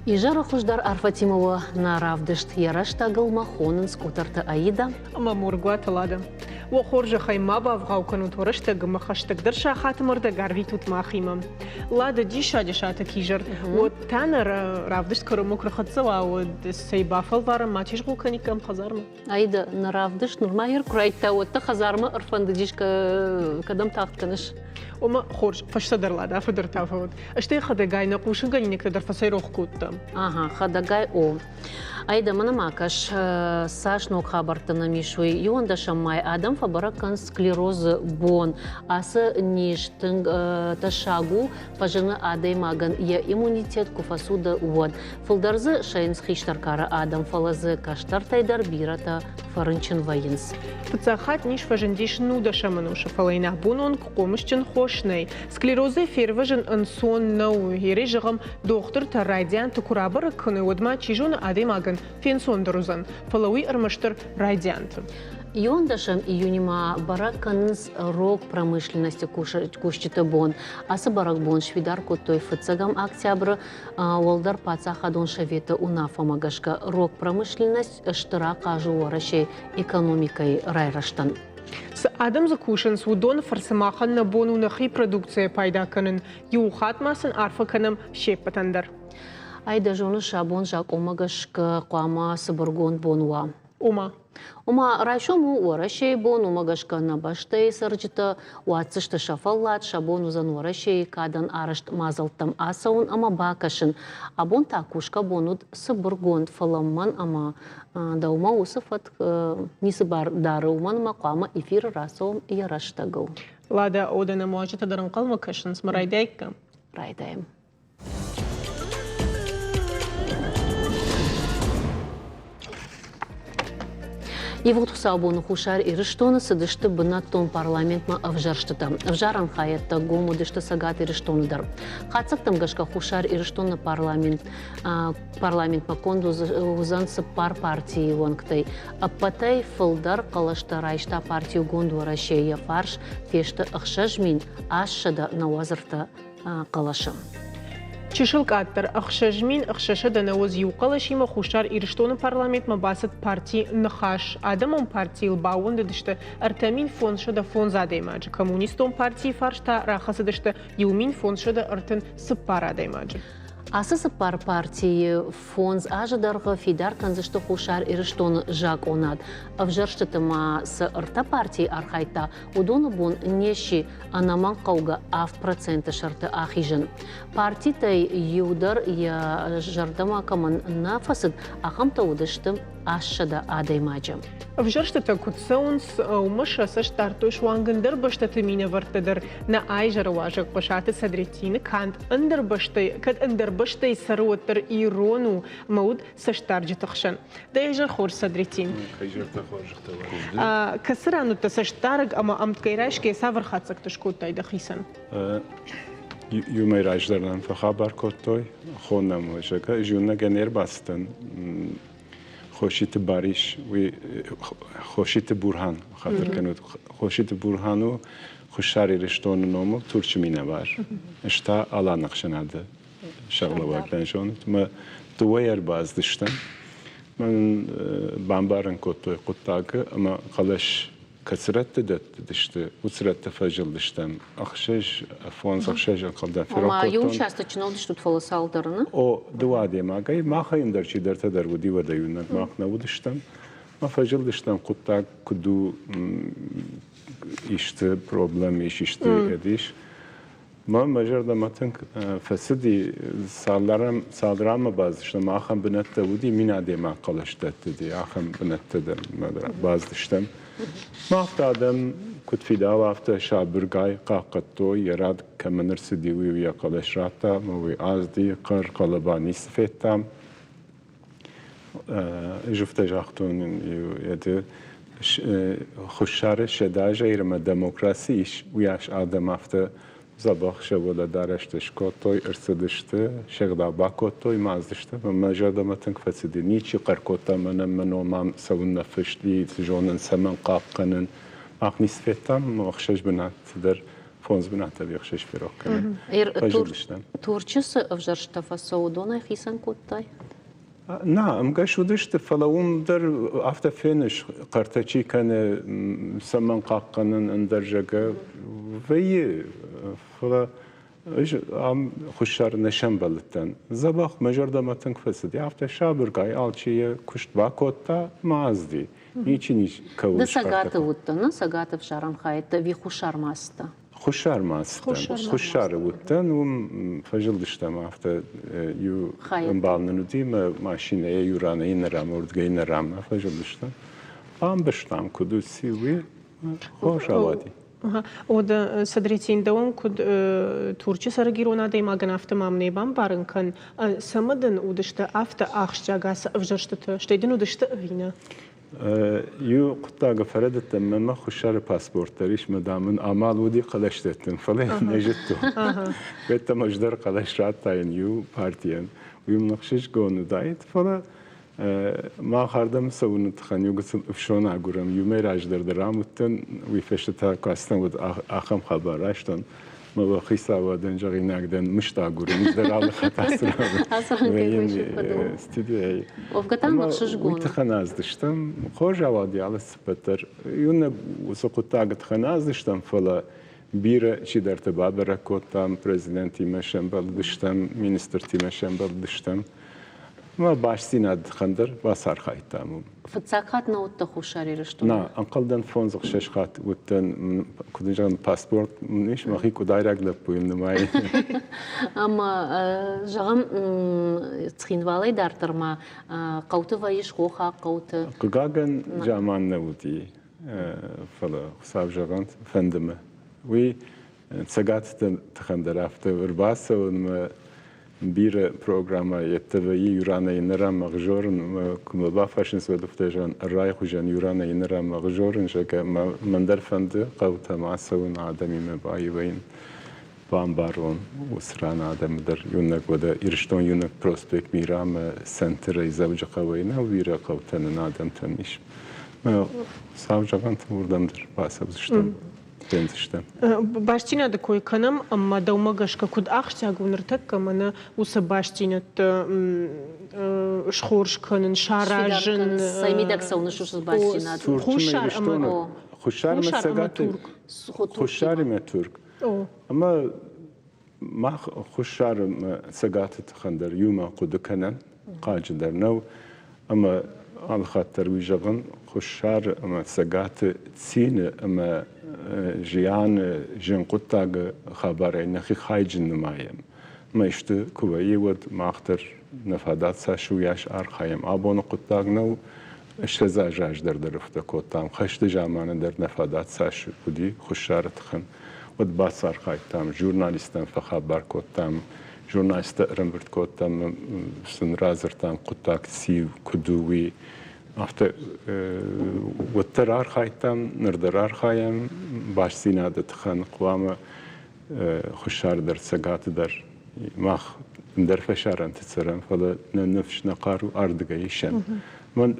Ижара хуждар Арфатимова наравдышт ярашта махонын скутарты Аида. Ама мургуат лада. Вохоржа хаймаба вгавкану торышта гмахаштак дырша хатмырда гарвитут махимам. Лада диша дишата кижар. Вот тана равдышт карамук рахатсава вот сейбафал вара матиш гуканикам хазарма. Аида наравдышт нурмайыр курайта вот та хазарма арфанды дишка кадам тахтканыш. Ома хорж фаштадар лада фадыртафа вот. Аште хадагай нақушын ганиник тадар фасайрох кутта. Ага, хадагай о. Аида манамакаш сашнок хабартана мишуй юанда шамай адам фабаракан склероз бон асы ништың ташагу пажына адай маган я иммунитет куфасуда вот фылдарзы шайынс хиштаркара адам фалазы каштар тайдар бирата фарынчын вайынс. Пцахат ниш фажендиш нуда шамануша фалайна бунон кумышчын хошнай. Склерозы ферважен ансон нау ережығым доктор тарайдян тукурабыр күні одма чижуна адай маган фенсон дұрузан фалауи армаштыр райдянты. Юндашам июнима бараканс рок промышленности кушчиты бон. Асы барак бон швидар котой фыцагам октябрь волдар пацахадон шавета унафа магашка рок промышленность штыра кажу орашей экономикой райраштан. С адам закушен судон фарсамахан на бону нахи продукция пайда канын юхатмасын арфа каным шеппатандар. Айда жоны шабон жак омагашка қуама сыбыргон бонуа. Ома райшому орашей бон омагашка на баштай сарджита уатсышты шафаллат шабон узан орашей кадан арашт мазалтам асаун ама бакашын. Абон такушка бонуд сыбыргон фаламман ама даума усыфат нисы бар дары уман мақуама эфир расауым яраштагау. Лада одана муажита дарын қалма кашын смарайдайка? Райдаем. И вот сабону хушар и рештона садышты бынаттон парламентма авжарштыта. Авжаран хаятта гому дышты сагат и рештонудар. Хацактам гашка хушар и рештона парламент маконду узансы пар партии вонктай. Апатай фылдар калашта райшта партию гонду рашея фарш фешта ахшажмин ашшада навазарта калаша. Чешилк аттар ахшажмин ахшаша данауз юқалашима хушар ирштоны парламент мабасат партии нахаш. Адамон партии лбауынды дышты артамин фон шада фон задаймаджы. Коммунистон партии фаршта рахасы дышты юмин фон шада артын сыппара даймаджы. Асысы пар партии фонз ажыдарғы фидар канзышты хушар ирштон жак онад. Авжарштытыма с ырта партии архайта удоны бон неши анаман қауға ав проценты шарты ахижын. Партитай юдар я жардама каман нафасыд ахамта удышты ашшада адаймаджы. Авжарштыта кутсаунс умыша саштартой шуангындар баштаты мина вартадар на айжара важак пашаты садретины кант ындар баштай кад ындар баштай саруаттар ирону мауд саштарджы тахшан. Да айжар хор садретин. Касыранута саштарг ама амткайрашке савар хатсак ташкоттай дахисан. Юмай райждардан фахабар коттой хонам важака жуна генер бастан. خوشیت باریش و خوشیت برهان خاطر کنید خوشیت برهانو خوشاری رشتون نامو ترچمینه بار اشتا آلا نقشناده شغله واقعاً ما دویر باز داشتم من بامبارن کتوی قطعه اما خلاص كسرت دشته وسرت تفاجل دشتم أخشج فونز أخشج أقدر في ما يوم شاست تشنود دشتو تفلسال درنا أو دوادي ما جاي ما خاين درشي درت در ودي وديونا ما خنا ودشتم ما فاجل دشتم قطع كدو إشت problem إشت إديش ما مجرد ما تنك فسدي صالرام باز دشتم ما خم بنت ودي مين عادي ما قلش دتدي آخم بنت در ما باز دشتم ما افتادم كنت في دعوة أفتى شابرقاي قاقتو يراد كمنر سديوي ويا قلش راتا موي آزدي قر قلباني سفيتام جفت جاختون يد خشار شداجة يرمى ديمقراطيش وياش آدم أفتى زباخ شولا دارشتش كوتوي ارسدشته شغدا باكوتوي مازدشته ما جادا ما تنكفتدي نيتشي قركوتا منو ما سوون نفشلي تجونن سمن قاقنن اخ نسفتم مخشج بنات در فونز بنات بيخشش في روح كمان إير فجل اشتم تورچس أفجرشتا فسودونا خيسان كوتاي نعم قاش ودشت فلوم در عفتا فينش قرتشي كان سمن قاقنا اندرجة في فلا ايش عم خشار نشم بلتن زباخ مجرد ما تنكفسد عفتا شابر قاي alçıya كشت باكوتا مازدي نيچي كوش да сагата уттана сагата фшаран хайта ви хушар маста خشار ماستن خشار وتن وفجل دشتم عفتا يو خايت. بالنا نديما ماشينة يورانا ينرام وردقين نرام فجل دشتم عم بشتام كدو سيوي خوش عوادي O da sadricindavon kud Turçi saragirona da ima ganafta mamneban barınkan samadın udışta afta axşagas avjarşta şteydin udışta vina. يو قطع فرد تماما خشار باسبورت تريش مدامن أعمال ودي قلشتن فلا نجتو بيت مجدر قلش راتين يو بارتيان ويوم نقشش قونو دايت فلا ما خاردم سوون تخن يو قصد افشون عقورم يو ميراج در درامتن ويفشتها كاستن ود آخم خبر راشتن ما بخي سوا دنجغي ناقدن مش تعقورم در على خطا سلام أصلاً كيف يشوفوا استديو وفقتان مخشش قونو ويتخناز دشتم خوش عوادي على السبتر يونا وسقطاق تخناز دشتم فلا بيرا شي در تباب ركوتام بريزيدنتي مشنبل دشتم مينسترتي مشنبل دشتم ما باش سيناد خندر باسار خايتام فتساقات نوتا خشاري رشتو نا انقلدن فونزق ششخات وتن كدنجان باسبورت منيش ما خيكو دايرق لبويم نماي أما جغم تخين والي دارتر ما قوت فايش خوخا قوت قاقن جامان نودي فلا خصاب جغان فندمه وي تساقات تخندر افتا ورباسة ونما بير برنامج يتبعي يورانا ينرام مغجورن كم بافشن سود فتجان الرأي خجان يورانا ينرام مغجورن شكا من در فند قوتا معسون عدمي مباي وين بامبارون وسران عدم در يونك ودا إرشتون يونك بروسبك ميرام سنتر يزوج قوينا ويرا قوتا نادم تنيش ما ساوجا كانت وردم در باسا بزشتم بنزشتم Baștina de coi canăm am dăumăgăș că cud axtea gunărtăc că mână usă baștina șhorș cănân șarajân سايميدك سونش وش باشينا خوشار أما خوشار مسجات خوشار ما ترك أما ما خوشار مسجات تخندر يوم قد كنن قاجدر نو أما على خاطر ويجغن خوشار مسجات سين أما جيان جن قطاق خبري نخي خايجن نمايم ما يشت كوي ود ما اختر نفادات ساشو ياش ارخايم ابون قطاق نو اشتزاج در درفت كوتام خشت جامان در نفادات ساشو كدي خشارت خن ود باسار خايتام جورناليستان فخبر كوتام جورناليست رمبرت كوتام سن رازرتام قطاق سي كدوي after وترار خايتام نردرار خايم باش سينادة خان قوامة خشار در سقات در ماخ در فشارن تتسرن فلا نفش نقارو أردقايشن من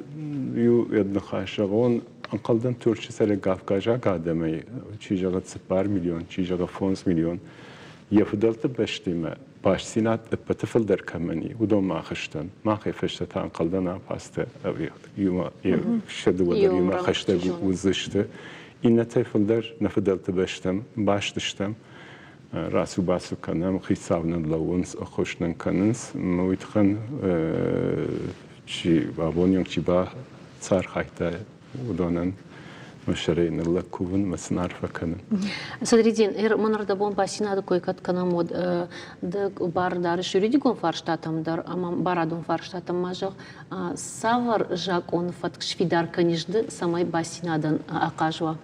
يو يدنخاشغون انقلدن تورشي سر قافقاجا قادمي چي جغت 7 مليون چي جغت 5 مليون يفضلت بشتيمة باش سينات بتفل در كمني ودوم ما خشتن ما خيفشت تان قلدنا باسته يوم شد ودر يوم خشت وزشت إن تفل در نفضلت بشتم باش دشتم راسو باسو كنم خيساونا لونس أخشنا كننس مويتخن شي بابونيون شي با صار خايته ودونن مشارين الله كون مسنار فكنا. Sadridin, من رد بون باشينا د کوی کت کنه مود د بار دار شوریدیگون فارشتاتم در اما باрадun فارشتاتم мажог савар жак он фатк швидар канижды самай басинадан акажва.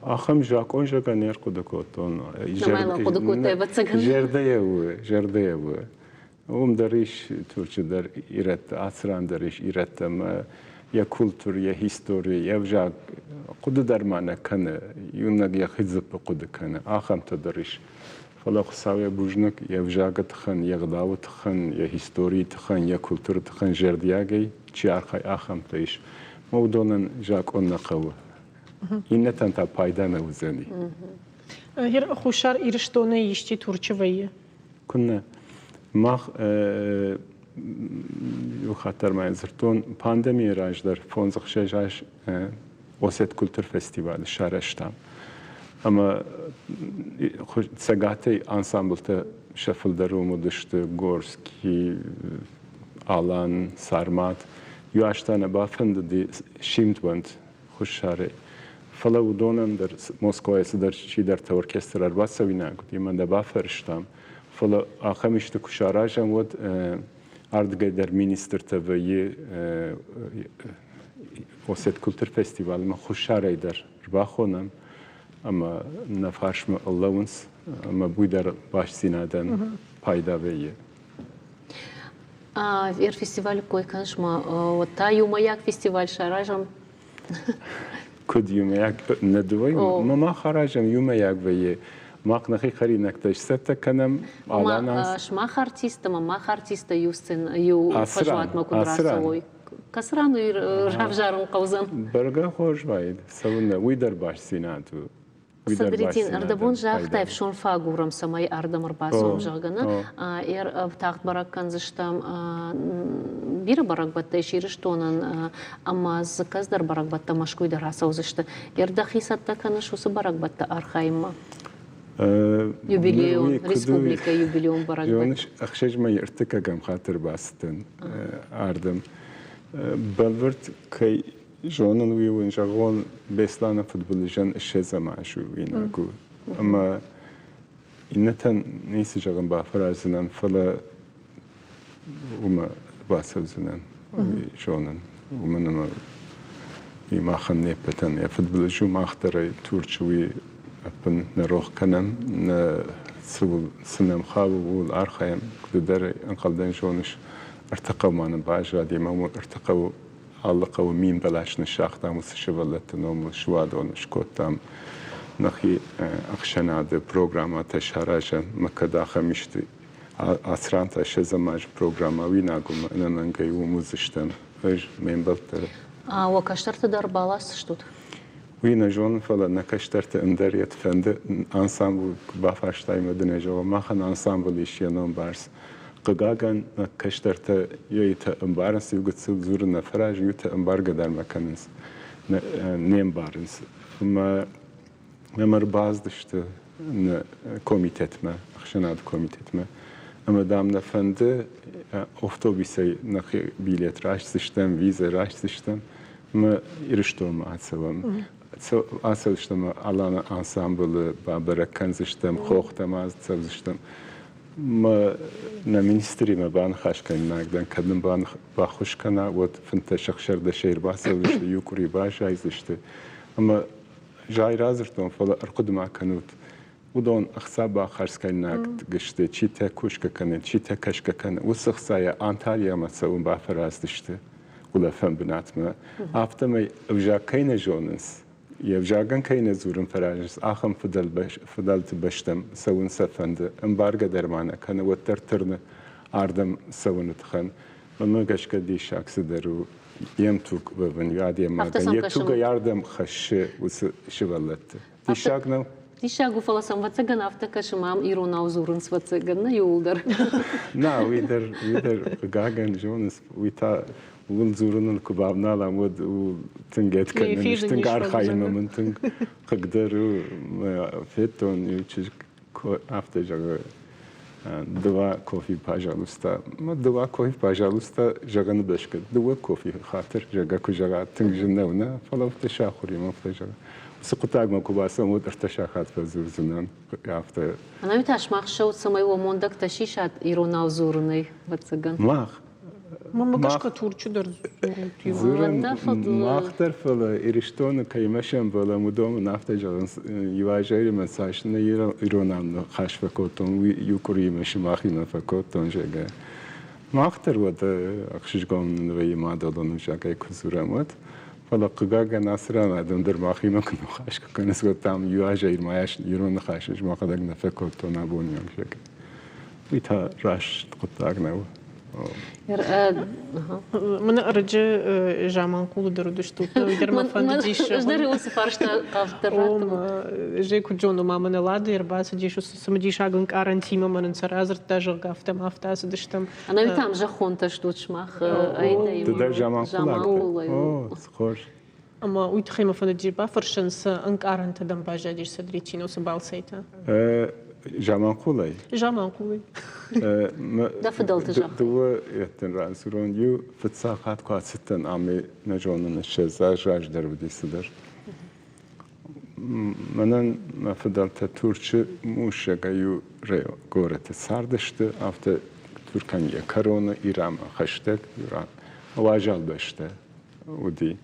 آخم جاکون جاکن نیر کودکوتون. جرده و دریش تورچه در ایرت آسران دریش ایرت ما یا کلتور یا هیستوری یا جاک قد در معنی کنه یونگ یا خیزب قد کنه آخم تدریش فلاخ سوی بوجنک یا جاکت خن یا غداوت خن یا هیستوری خن یا کلتور خن جردیاگی چی آخای آخم تیش مودونن جاکون نقوه این تا پایدا نوزنی. هر خوشار ایرشتونه یشتی تورچویه. کنه ما یو خاطر ما زرتون پاندمی راج در فونزخ شجاش وسط کلتر فستیوال شارشتم. اما سگاتی انسامبلت شفل دروم دشت گورسکی آلان سارمات یو اشتانه بافند دی شیمت بند خوشاره. فلو دونم در مسکو در چی در تورکستر ارباط سوینا کدی من دبا فرشتم. فلا آخرش تو کشاراجم ود اردگاه در مینیستر تبعی وسط کلتر فستیوال ما خوشاره در ربا خونم اما نفرش ما allowance اما بوی در باش سینادن پایدا بیه. فستیوال کوی کنش ما و تا یوم یک فستیوال شاراجم کدیوم یک ندوی ما خراجم یوم یک بیه. ما نخی خری نکتاش سته کنم ما شما خارتیست ما خارتیست یوستن یو فجوات ما کدراسوی کسرانو رفجارم قوزم برگه خوش باید سوونه وی در باش سیناتو صدرتين أردبون جاخ تايف شون فاقورم سماي أردم رباسون جاغنا تاخت برك كنزشتم بير برك بتا يشيرشتونن أما زكاز در برك بتا مشكوي در راسوزشت دخي ستا كنش وس برك بتا أرخايما يوبيليون ريسبوبليكا يوبيليون برك جونش أخشج ما يرتكا قم خاطر باستن أردم بلورت كي جونن ويون جاغون بيسلانا فوتبوليجان الشيزا معشو ويناكو اما إنتن نيسي جاغن بافرازنان فلا وما باسوزنان جونن ومنما يما خن نيبتن يا فوتبوليجو ما اختري تورچوي ابن نروخ كنن سول سنم خاب والارخيم كدر انقلدن جونش ارتقوا معنا باجا ديما ارتقوا علقة ومين بلاش نشاختام وسشوالت نوم شوادون شكوتام نخي أخشنا هذا برنامج تشهراجا مكدا خمشتي أسران تشزماج برنامج ناقوم أنا نجي وموزشتم إيش من بلتر وكشترت در بالاست شتوت وين جون فلا نكشترت اندريت فند انسامبل بافاشتاي مدنه جو ما خن انسامبل يشينون بارس قاقان كشترت يويت امبارنس يوجد زورنا فراج يوت امبارغ در مكانس نيم بارنس ما مر باز دشت كوميتت ما خشناد كوميتت ما اما دام نفند اوتوبيسي نخي بيليت راش سيستم فيزا راش سيستم ما يرشتوم عسوم سو اسلشتم على انسامبل بابركن سيستم خوختم از سيستم ما نمینستری ما بان خاش کنیم نگدن کدوم بان با خوش کنه و فنت شخشر دشیر باس وشته یوکری باش عیزشته اما جای رازرتون فلا ارقد ما کنوت و دون اخساب با خرج کنیم نگد گشته چی تا کوش کنه چی تا کش کنه و سخسای آنتالیا ما سوون با فراز دشته ولا فهم بنات ما افته می اوجا کین جونس يفجاقن كاين زورن فراجس آخم فضلت بشتم سوون سفند امبارغ درمانه كان وترترن آردم سوون تخن وما قش كدي شاكس درو يمتوك ببن يادي مادن يتوك ياردم خش وشبلت تيشاقنا تيشاقو فلسم واتسجن افتكش مام إيرونا وزورن سواتسجن يولدر نا ويدر قاقن جونس ويتا ونزورنا الكبابنا لامود وتنجت كنا نشتنقار خايمة من تنج قدروا فيتون يوتش after جاga دوا كوفي باجالوستا ما دوا كوفي باجالوستا جاga ندشك دوا كوفي خاطر جاga كجاga تنجنونا فلو تشاخري ما فتجاga سقطاق ما كوباسا مود ارتشاخات فزور زنان after أنا يتاش ماخ شو تسمي وموندك تشيشات إيرونا وزورني بتسجن ماخ ما قشقة تورچو در زورن ماختر فلا إرشتون كيمشان فلا مدام نافت جالن يواجهي مساج نه إيرانان خاش فكوتون يوكري مش ماخي نفكوتون جاga ماختر ود أخشش قام نوي ما دلون جاga كزورمات فلا قجاga ناسران عدم در ماخي ممكن خاش كنس قطعم يواجهي مايش إيران خاشش ما قدر نفكوتون أبونيان جاga ويتا راش قطعنا Мен арыжы жаман кулы дұрыдыш тұлты. Өйдер мафанды дейші. Ждары осы фаршта қавтырраттым. Жей күджону маманы лады, ербасы дейші сымы дейші ағын карантима mënын саразыртта жылға автам автасы дыштым. Ана там жахонта штучмах. Тыдар жаман кулы. О, схож. Ама уйтхай мафанды дейба фаршынсы ын карантадан бажа дейші садричино сыбалсайта. Жаман кулай. Жаман кулы. Да фыдалты жах. Дува еттен разурон ю фытсақат қасыттан ами нажонын шеза жаждар будисыдыр. Манан мафыдалта турчы мушега ю рео горете сардышты, авто Турканья корона Ирама хаштаг Иран. Важал беште уди.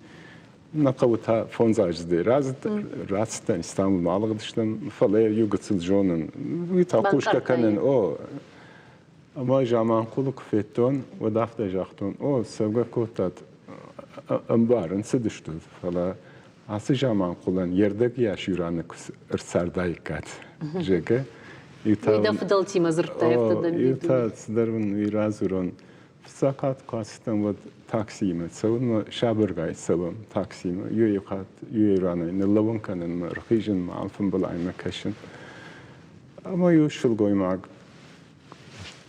Nakavta fonzacıdı. Razdan İstanbul malığı dıştan falaya yugatsıl jonun. Bir takuşka kanın o. Ama zaman kuluk fetton ve dafta jakton. O sevga kotat ambarın sıdıştı fala. Ası zaman kulan yerdeki yaş yuranık ırsardaykat. Jeke. Uyda fıdaltıyım azırtta yaptı da. Yuta sıdarın virazuron. Sakat kastan ve Taksim'e savunma şabırgay savun Taksim'e yuyakat yuyaranay nıllavun kanın mı rıkıjın mı alfın bulayma kaşın ama yuşul goymak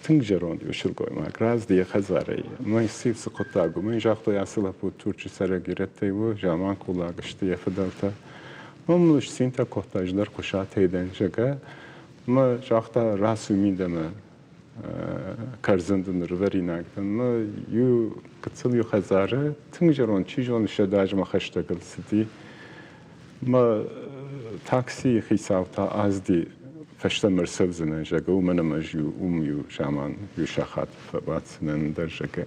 tıncaron yuşul goymak raz diye kazarayı ama siv sıkıtagu men jakto yasıla bu Türkçe sara girette bu zaman kulağıştı yafadalta mamluş sinta kohtajlar kuşat eden jaga ama jakta ras ümideme Karzındınır verinagdan mı yu kıtsıl yu khazarı tıncaron çijon şedaj ma hashtagıl sidi ma taksi hisavta azdi feştemir sevzine jaga umanamaj yu yu şaman yu şahat fabatsının derjege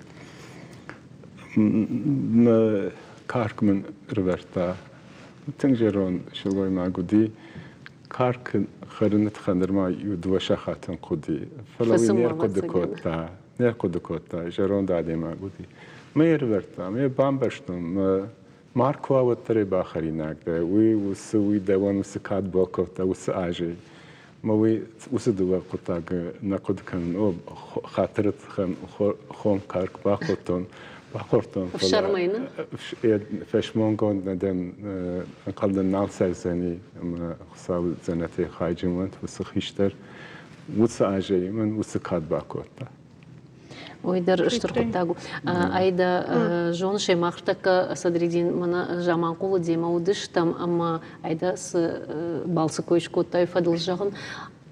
ma karkmın rverta tıncaron şilgoy magudi karkın خرنت خندرما يدوا شخاتن قدي فلو نير قد كوتا جرون دادي ما قدي ما يربرتا ما بامبشتم ماركوا وتري باخريناك ده وي وسوي دوان وسكاد بوكوتا وساجي ما وي وسدوا قطاق نقد كان او خاطرت خون كارك باخوتون باخورتون شرمينا فشمونغون ندم قلنا نال سرزني خصاو زنتي خايجمنت وسخيشتر وساجي من وسكاد باكوتا Ойдар штурхтагу. Айда жон шемахтака садридин мана жаманкулы дема удыштам, ама айда с балсы койшкотай фадылжагын.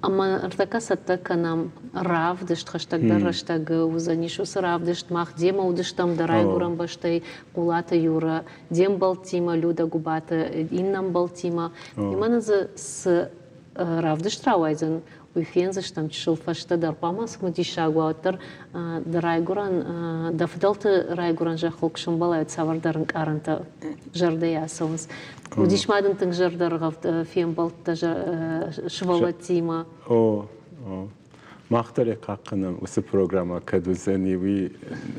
Ама артака саттака нам равдышт хаштагдар раштагы узанишус равдышт мах дема удыштам дарай гурам баштай кулата юра дем балтима люда губата иннам балтима. Иманазы с равдышт равайзан уйфензыштам чишыл фашта дарпамас мудишагуатыр дарайгуран дафдалты райгуран жахлукшын балайт савардарын каранта жардаясыңыз. Удишмадын тың жардарғав фен балтта шывалатима. О. Мақтаре қаққының осы программа кәдузені ви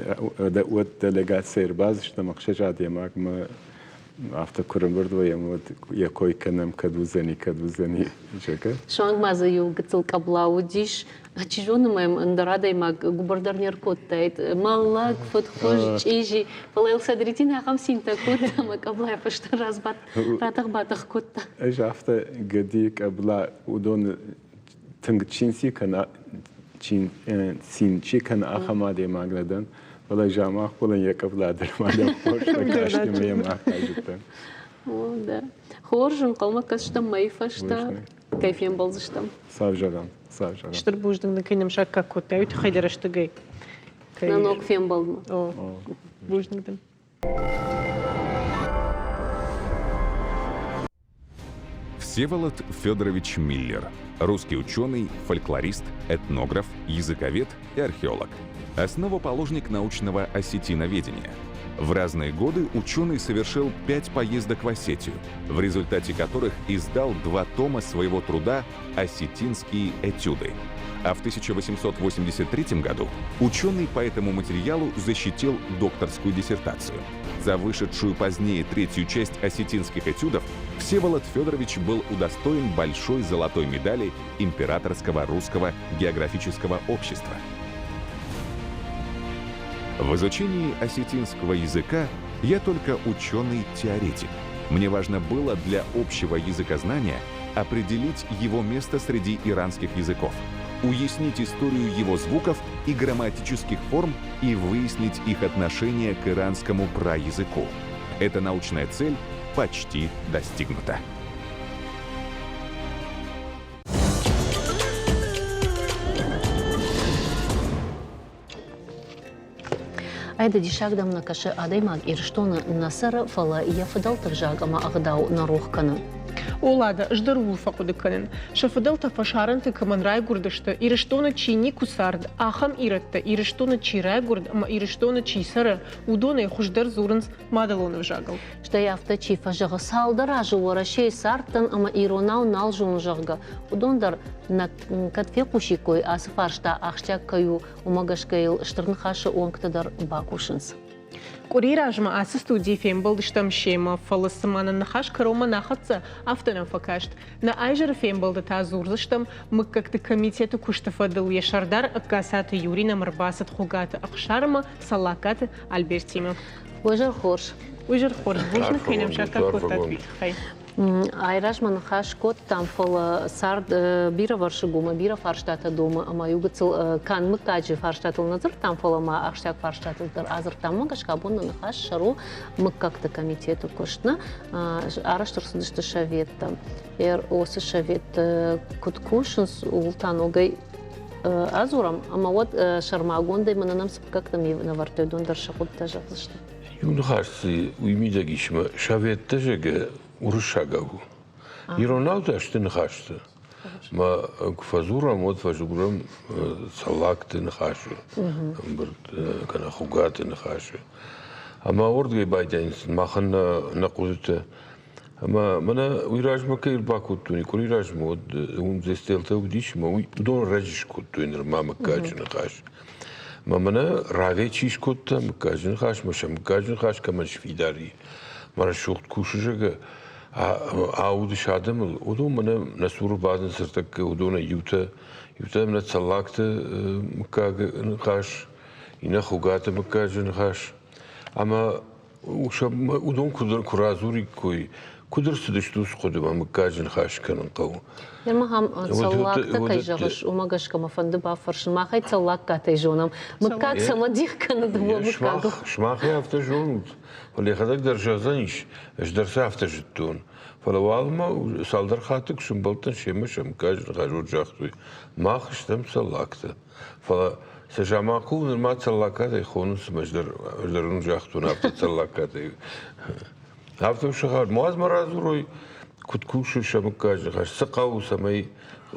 өт делегация базышты мақша жадемак мы автокурымбырды ваем я койканам кәдузені жега. Шуанг мазы ю гыцыл кабла удиш чижоны маем ындарадай маг губардарнер коттайт маллак фотхож чижи палайл садритин ахам синта котта ма кабла пашта разбат ратах батах котта. Эж авто гади кабла удон тынгчинси кана синчи кана ахамаде магладан вала жамах болан якабладыр мадам пошта кашкеме махажитан. О да. Хоржун калмак каштам майфашта кайфем балзыштам. Savjadan. Штыр буждың кенем шакка котта үт хайдараштыгай. Нанок фем балма. О. Буждың. Всеволод Федорович Миллер. Русский ученый, фольклорист, этнограф, языковед и археолог. Основоположник научного осетиноведения. В разные годы ученый совершил 5 поездок в Осетию, в результате которых издал 2 тома своего труда «Осетинские этюды». А в 1883 году ученый по этому материалу защитил докторскую диссертацию. За вышедшую позднее 3-ю часть осетинских этюдов Всеволод Федорович был удостоен большой золотой медали Императорского русского географического общества. В изучении осетинского языка я только ученый-теоретик. Мне важно было для общего языкознания определить его место среди иранских языков, уяснить историю его звуков и грамматических форм и выяснить их отношение к иранскому праязыку. Эта научная цель почти достигнута. Айда дишагдам на каше адаймаг ирштона насара фала я фадал таржаг ама агдау на рохкана. Олада, ждару факуды канен. Шафадалта фашаранты каман райгурдышта, ирештона чини кусард, ахам иратта, ирештона чи райгурд, ама ирештона чи сара, удона и хуждар зурнс мадалонов жагал. Что я авточи фажага салдара жуара шей сартан ама иронау налжун жага. Удондар на катфекуши кой асфаршта ахчак каю умагашкаил штрнхаша уанктадар бакушинс. Куриражма асы студии фембалдыштам шема фаласымана нахаш карома нахатса автонам факашт. На айжар фембалды тазурзыштам мыккакты комитету куштафадыл яшардар аккасаты Юрина Марбасат хугаты ахшарма салакаты Альбертима. Уйжар хорш. Уйжар хорш. Бушны кенем шакат котатви. Хай. Айражман хаш кот там фала сард бира варшигума бира фарштата дома ама югацил кан мыкаджи фарштатыл назар там фала ма ахштак фарштатыл дар азыр там магашка бунна хаш шару мыккакты комитету коштна араштырсыдышты шаветта осы шавет куткушинс ултан огай азурам ама вот шармагондай мананам как-то ми навартой дондар шахутта жахлышты Юнхарси уймидагишма шаветта жеге уршагаву. Иронаута штын хашты. Ма кфазурам от фажурам салакты нхашу. Бирд кана хугаты нхашу. Ама ордгай байдянс махан нақудта. Ама мана уйражма кайр бакуттуни куриражма от зестелта удишма удон рajishkuттуни мама кач нхаш. Мамана раве чишкутта мкажин хаш маша мкажин хаш камаш фидари. Мара шухт кушужага ауды шадам удо мана насуру базан сыртак удона юта мана цалакта мкаг хаш ина хугата мкажин хаш. Ама удон куразури кой кудырсыдыштус кодыма мкажин хаш канан кау. Нормахам саллакта тайжагыш умагашка мафанды бафаршын махай саллакка тайжонам. Мыкак самадихка надыма мыкагы. Шмахи автожонут. Фалехадак даржазаниш, ждарса автожиттун. Фалавалма салдар хатык шумбалтан шемеш амкажин хажур жахтуй. Мах штам саллакта. Фала сажамаку нырма саллакатай хонус ждарун жахтун авто саллакатай. Авто шахар мазмаразурой куткушу шамкажин хаш сақау самай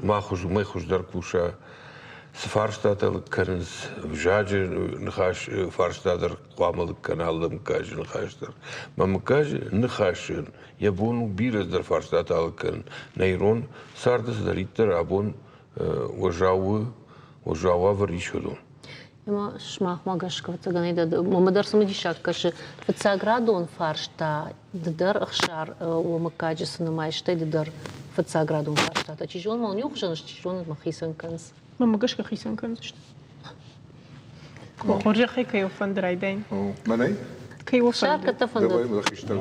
май хуждар куша фарштатал канс вжаджи нхаш фарштатар қуамал каналым кажин хаштар мамкажи нхашин ябону бираздар фарштатал кан нейрон сардас дариттар абон ожава варишодон. Ема шмах магашка вцаганайда мамадар самадишак каши вцаградон фаршта дар ахшар умакаджи санамайштай дар вцаградон фаршта. Та чижон мал нюхжанш чижон махисан канс. Мамагашка хисан канзышт. Хоржа хай кайо фандрайдайн. Манай? Кайо Шарка тафандар. Давай мадахиштар.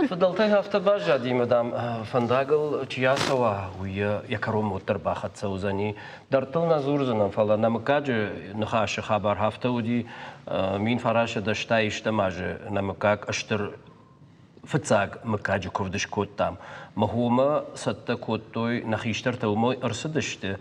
فضلتي هفته باجا دي مدام فنداغل چياسوا ويا يكروم وترباخت سوزاني درتلنا زورزنا فلا نمكاج نخاش خبر هفته ودي مين فراشه دشتا اجتماج نمكاك اشتر فتساق مكاج كردش كوتام مهوما ست كوتوي نخيشتر تومو ارسدشت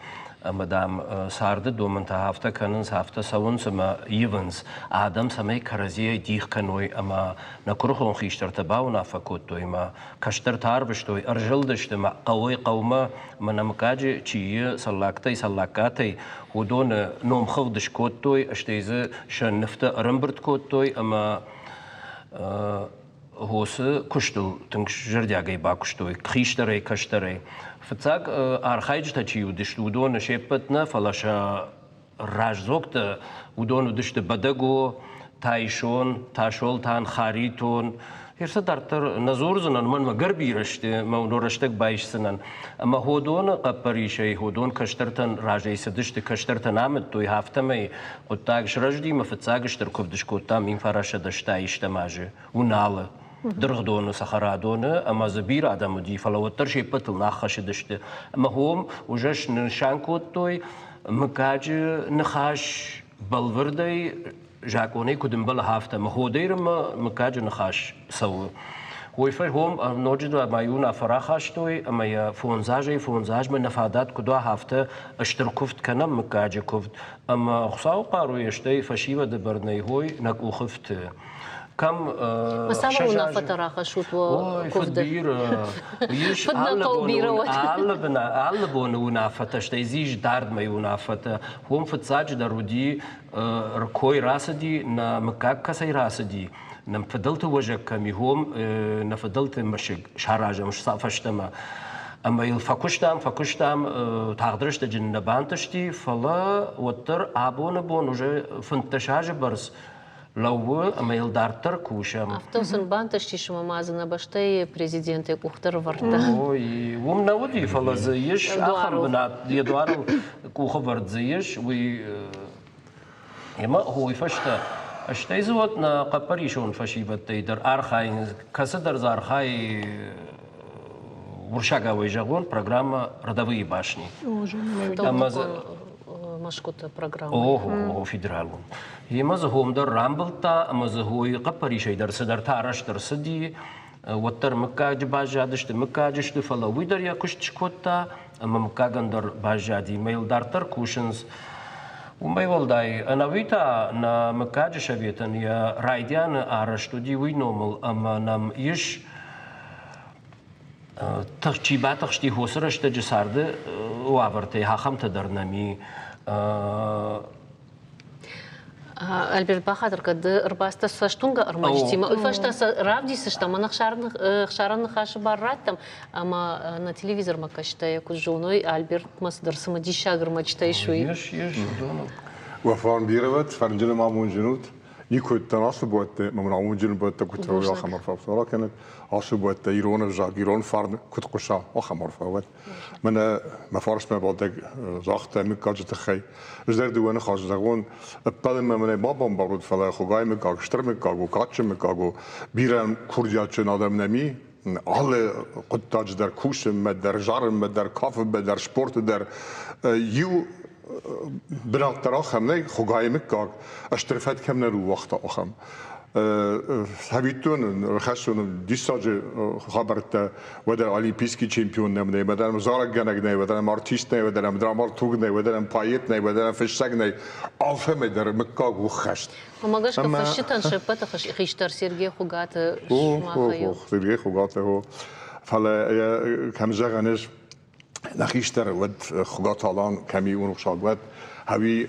مدام سارد دومن هفته كانن هفته سون سما يفنز ادم سمي كرزي ديخ كنوي اما نكرخون خيشتر تباونا فكوتوي ما كشتر تاربشتوي ارجلدشت ما قوي قوما من مكاج تشي سلاكتي ودون نوم خودش كوتوي اشتيز شنفت رمبرت كوتوي اما هوس كشتو تنكش جردياغي باكشتوي خيشتري كشتري فتاك ارخايج تاچي ودش ودون شيبتنا فلاشا راجزوكت ودون ودشت بدغو تايشون تاشول تان خاريتون هرسه درتر نزور زنن من مغربی رشته ما رشتک بایش سنن اما هودون قپریشی هودون کشترتن راجعی سدشت کشترتن آمد توی هفته می قطعش رجدی مفتزاگش در کبدش کتا مین فرش دشتایش تماجه و ناله درغدون سخرادون اما زبیر آدم دی فلوتر شی پتل نخش دشته اما هم وجش نشان کود توی مکاج نخاش بالوردی جاکونی کدوم بال هفته مهودیر مکاج نخاش سو ويفر هم نوجد ما يونا فراخاش توي اما يا فونزاج من نفادات كدوا هفته اشتركفت كنم مكاج كفت اما خصاو قارو يشتي فشيوه دبرني هوي نكو خفت كم مساوونا فترة خشوت وكفت يش علبون ونافته شتي زيج دارد ما يونافته هم فتساج درودي ركوي راسدي نا مكاك كسي راسدي نم فضلت وجه كمي هم نفضلت مشق شهراجه مش صافشتما اما الفكشتام تقدرش تجنبانتشتي فلا وتر ابون بون وجه فنتشاج برس لو اما يلدارتر كوشم افتوسن بانتشتي شما مازنا بشتي بريزيدنت كوختر ورتا اوي ومنودي فلا زيش اخر بنات يدوار كوخ ورد زيش وي يما هو يفشت اشتي زوتنا قبريشون فشيبتي در ارخاي كسدر زارخاي ورشاغا ويجاغون программа родовые башни. مشكوت программа. اوه فيدرالون. يمز هم در رامبلتا مز هوي قبريشي در صدر تارش در سدي وتر مكاج باجادشت مكاجشت فلا ويدر يا كشتشكوتا اما مكاغندر باجادي ميل دارتر كوشنز وما يولداي أنا ويتا نا مكاج شبيتن يا رايديان أرشتودي وينومل أما نام يش تخشيبات تخشتي هوسرش تجسارد وعبرتي هاخم تدرنامي Альберт Бахадр, когда рбаста саштунга армачти, ма уйфашта равди сашта, ма нахшаран хаш барраттам, ама на телевизор ма кашта яку жоной Альберт масдар сама дишагр мачтай шуй. يش دونو وفان بيروت فرنجنا معمون جنود يكون تناسب وقت من معمون جنود وقت كنت روي خمر فصورة كانت عصب وقت يرون جاك يرون فرن كنت قشة وخمر فوت من ما فارس ما بعدك زاخت مكاج تخي جدار دوانه خاص زغون بعد ما من بابام بارود فلا خوجاي مكاج شتر مكاج وكاتش مكاج بيرن كوردياتش نادم نمی alle قطاج در کوش در جارم در کاف در سپورت در یو برات تراخم نه خوگای مکاگ اشترفت کم نرو وقت آخم هبیتون رخصون دیساج خبرت ودر الیمپیسکی چمپیون نمونه ودر مزارگ گنگ نه ودر مارتیست نه ودر درامار توگ نه ودر پایت نه ودر فشسگ نه آفم در مکاگ وخشت وما قاش كفشتن شبت خيشتر سيرجي خوغات شماخيو سيرجي خوغات هو فلا كم زغنش نخيشتر ود خوغات الان كمي ونخشاق ود هوي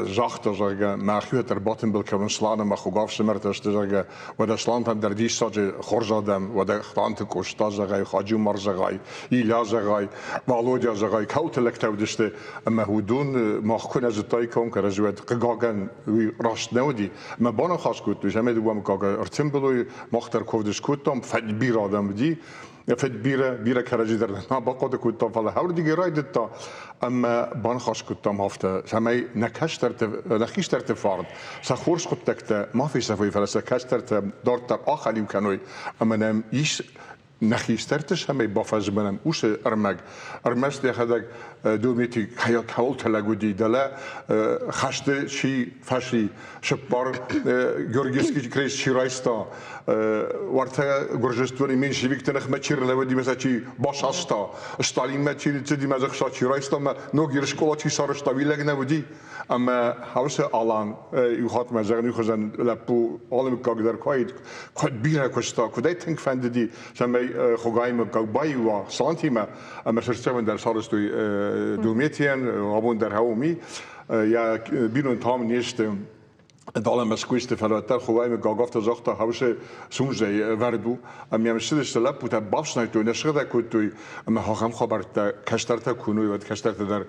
زاخت زرگه ماخیو در باطن بالکون سلانه ما خوگاف سمرتش زرگه و در سلانت در دی ساج خورزادم و در خانت کوشتا زرگه خاجو مر زرگه ایلا زرگه والودیا زرگه کوت لکتو دشته اما هودون ماخکن از تای کم که رجوت قاگن وی راست نودی ما بانو خاص کود دوش همه دوام قاگا ارتم بلوی مختر کوفدش کودم فد بیر آدم دی فد بيرة كراجي در ما بقود كنت فلا هول دي رايد تا اما بان خاص كنت هفته سمي نخيش ترتفارد سخورش كنت تكت ما في سفوي فلا سكاش ترت دارت آخریم کنوی اما نم ایش نخیسترتش همه بافز منم اوش ارمش دیخدک دومیتی خیال کول تلاگودی دلا خشته چی فشی شپار گورگیسکی کریس چی رایستا ورته گرجستوری من شیویک تنخ مچیر لودی مثلا چی باش استا استالین مچیر چی مزخ شا چی رایستا ما نوگیر شکولا چی سارش طویل نبودی اما هاوس آلان یخات مزگن یخزن لپو عالم کاغدر کاید کد بیره کشتا کدای تنگ فندی سمی خوگایم کاغبای و سانتیما اما شرطه در سالس توی دومیتین آبون در هومی یا بیرون تام نیست دالم مسکویست فراتر خوای می گاگافت زاخت هاوش سونجی وردو ام یم شدش لب بوده باش نیتو نشده کتوی ام هاخم خبر تا کشترت کنوی و کشترت در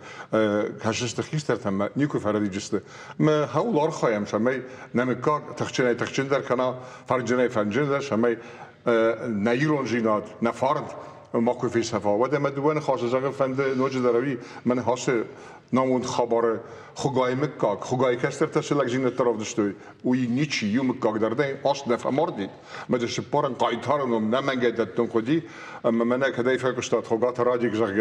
کششت خیسترت هم نیکو فردی جسته ما هاولار خوایم شمی نمیکار تخچین در کنا فرجنای فرجن در شمی نیرون جیناد نفرد ماکو فی صفا و دم دوان خاص زاگ فند نوج دروی من هاش نامون خبر خگای مکاک خگای کستر تشلک جین طرف دشتوی وی نیچی یوم مکاک درده آش نفهمردی مدش پارن قایتارنم نمنگد تنقدی اما من کدای فکرشتاد خگات رادیک زاگ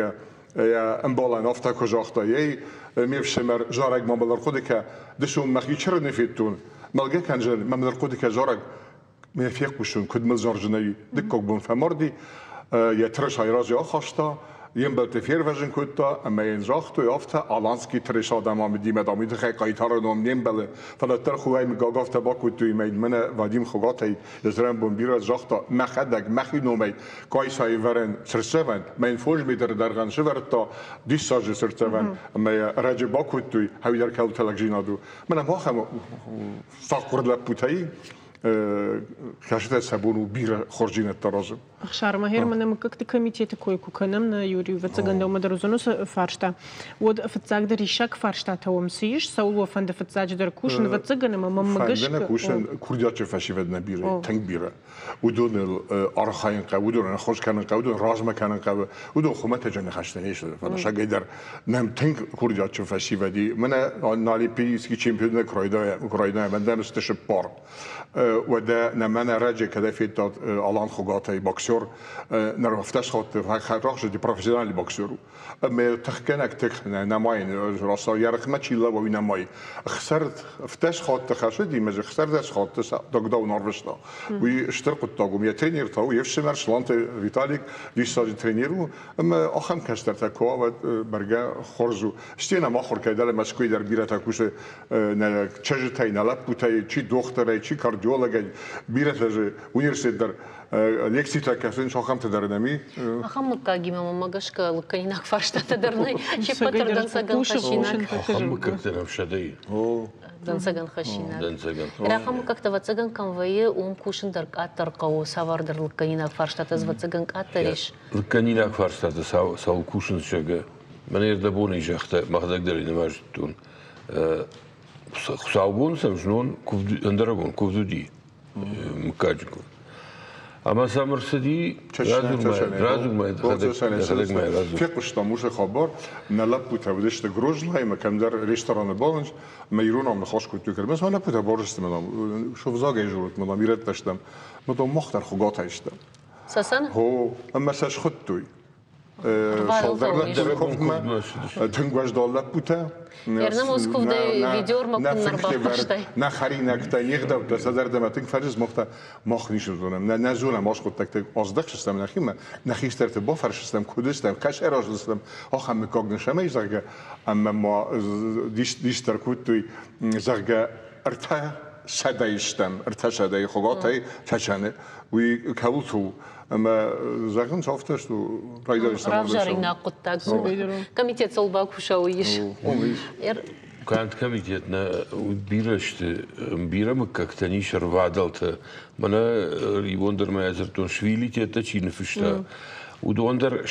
یا امبالان افتا کجاختا یی میفشمر جارگ مبلر خودی که دشون مخی چرا نفیتون ملگه کنجل مبلر خودی که جارگ میفیق بشون کد مزار جنایی دکوک بون فهمردی یا ترش های رازی آخاشتا یم بلت فیر وجن کتا اما این زاخت و یافته آلانسکی ترش آدم آمدی مدامی دخی قایتار نوم نیم بله فلاتر خوای مگاگافت با کتوی مید من وادیم خوگاتی یزرم بون بیرا زاختا مخدک مخی نومی کایس های ورن سرسون من فوج میدر درگان شورتا دیس ساج سرسون اما راجع با کتوی هاوی در کل تلک جینادو منم واخم ساقور لپوتایی خشته سبون و بیر خورجین الترازم. أخشار ماهر من مكتب كميتة كوي كنمنا يوري وتسجن دوما درزونوس فارشتا ود فتزاج در يشك فارشتا تومسيش سول وفند فتزاج در كوشن وتسجن ما مجش. فندنا كوشن كورديات فاشي بدنا بيرة تنك بيرة ودون الأرخاين قا ودون الخوش كانن قا ودون رازمة كانن قا ودون خمات جن خشتنيش فأنا شاقي در نم تنك كورديات فاشي بدي منا نالي بيسكي تشامبيون كرايدا بندم استشبار وده نمنا راجع كده في تات آلان خقاطي بوكسور نرفتش خاط راجع دي بروفيشنال بوكسور اما تخكنك تخنا نماين راسا يرخ ما تشيلا وينماي خسرت فتش خاط تخشدي مج خسرت خاط دغدو نورفشتا ويشترق الطاقم يا ترينير تو يفشمر شلانت فيتاليك دي ساج ترينيرو اما اخم كشترتا كو برجا خرزو اشتينا ما خور كيدل مسكوي در بيرتا كوش ن چجتاي نلپوتاي چي دختري چي كارديولوجي بيرتا университет در лекцията касен шохам тедернеми Ахам мукаги мама магашка луканинак фарштата дернай чи патърдан саган хашинак. Ахам как те навшадей. Дан саган хашинак. Дан саган. Рахам как те вацаган камвае ум кушен дърк атър кау савар дър луканинак фарштата з вацаган атъриш. Луканинак фарштата сау кушен шага. Манер да бони жахта махдаг дали не може тун. Саубун съм жнон андерагон ковдуди. Мукаджико. اما سامرسدی رازوگ ماید خدک ماید فیقش تاموش خبر نلب بود تودشت گروج لای مکان در رستوران بالنج میرون هم نخواست کتی کرد مثلا نبود بارست مدام شوف زاگی جورت مدام میرد داشتم مدام مختار خوگات هستم ساسن هو اما سش خود توی شالدرنا درکم تنگوش دال بوده Ерна Москов да видеор макун нарбахташтай. نه خرینک تا نیغدا و تصدر دمتن فرز مخت مخ نیشون دونم نه نزونم ماش خود تک ازدق شستم نخیم نخیستر ت با فرشستم کودستم کش اراج دستم آخم مکاگ نشمه زرگه اما ما دیستر کود توی زرگه ارتا شدایشتم ارتا شدای خوگاتای چچنه وی کولتو اما زرگن شافتش تو رایدارشتم رافجارينا قطاك комитет солба кушауиш. كانت كميتنا وبيرشت بيرم كاكتنيش رفادلت منا يوندر ما يزرتون شويلي تيتا تشي نفشتا ودوندر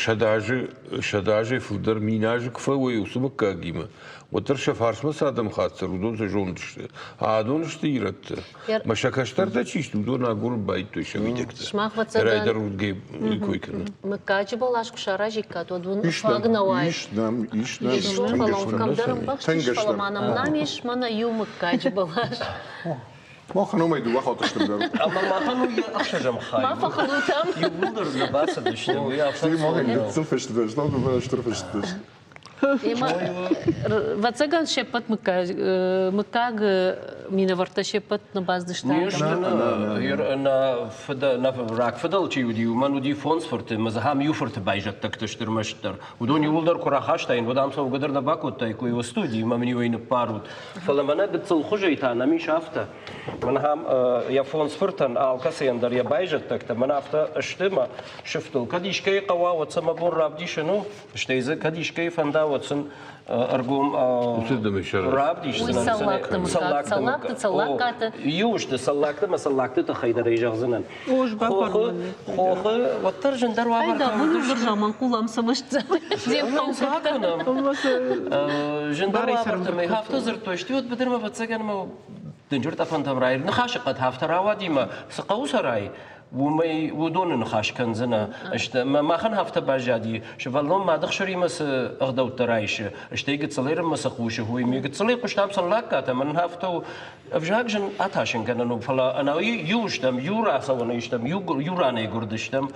شداجي فلدر ميناج كفاوي وسمك كاقيمة وترشا فارس ما سادم خاطر ودون سجوندشت عادون شتيرت ما شكاشتر تشيشت ودون اقول بايتو شويدك شماخ واتساقان رايدر ودقيب يكويكنا مكاجي بلاش كشاراجيكات ودون فاغنواي İşnem فلان كمدرم بخشش فلامانا مناميش مانا يوم مكاجي بلاش ما خنوم يدو واخد تشتغل اما ما خانو اخشجم خايف ما فخلوتم يولدر نباسه دشتو يا Ти мога цилфеш да знам да бъдеш търфеш да. вацаган шепът мукаг мина върта шепът на баз дъща. на рак федал чи уди ман уди фонс форте мазахам юфорте байжат так тъщер мъщер. Удон юлдър корахаштайн водам са угадър на бакот тай кой в студии мамни уйна парут. Фаламана бецъл хужайта на ми шафта. Манахам я фонс фортан алкасендър я байжат так манафта штема шифтул кадишкай қава ватсама бор рабдишено штейзе кадишкай фанда واتسون أرجوم وتبدأ من الشرف. رابديش صلاقت يوش صلاقت ما صلاقت تخيل ريجا زنان وش بابا خوخ وترجن دروا هيدا بقول برجع منقولة مسمشت جندروا برتمي هافتزر توشتيوت بدر ما بتسجن ما دنجرت أفنتم راي نخاش قد هافترا وديما سقوس راي ومي ودون نخاش كنزنا اشت ما خن هفته باجادي شفالون ما دخشري مس اغدو ترايش اشتي قد صلير مس خوش هو مي قد صلي قشتام صلاكات من هفته افجاك جن اتاشن كانوا فلا انا يوشتم يورا سونا يشتم يوراني قردشتم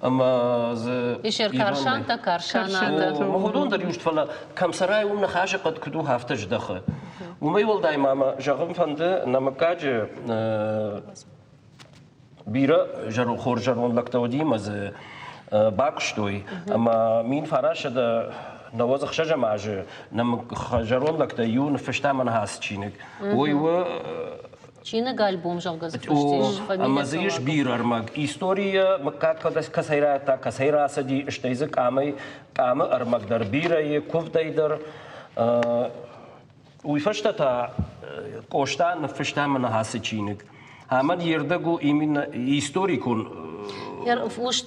اما ز يشير كارشانتا كارشانا مهودون در يوشت فلا كم سراي ومن خاش قد كدو هفته جدخه ومي ولداي ماما جاغم فند نمكاج بيرا جرو خور جرون لكتودي مز باكشتوي اما مين فراش ده نواز خشجه ماج نم جرون لكت يون فشتا من هاس تشينك وي و Чина гальбом жалгаз اما زيش بيرا ارماغ история مكات كدس كسيراتا كسيراسه دي اشتيز قامي قام ارماغ در بيرا كوف دايدر ويفشتا قوشتا نفشتا من هاس تشينك همان يردقو إيمين إستوريكون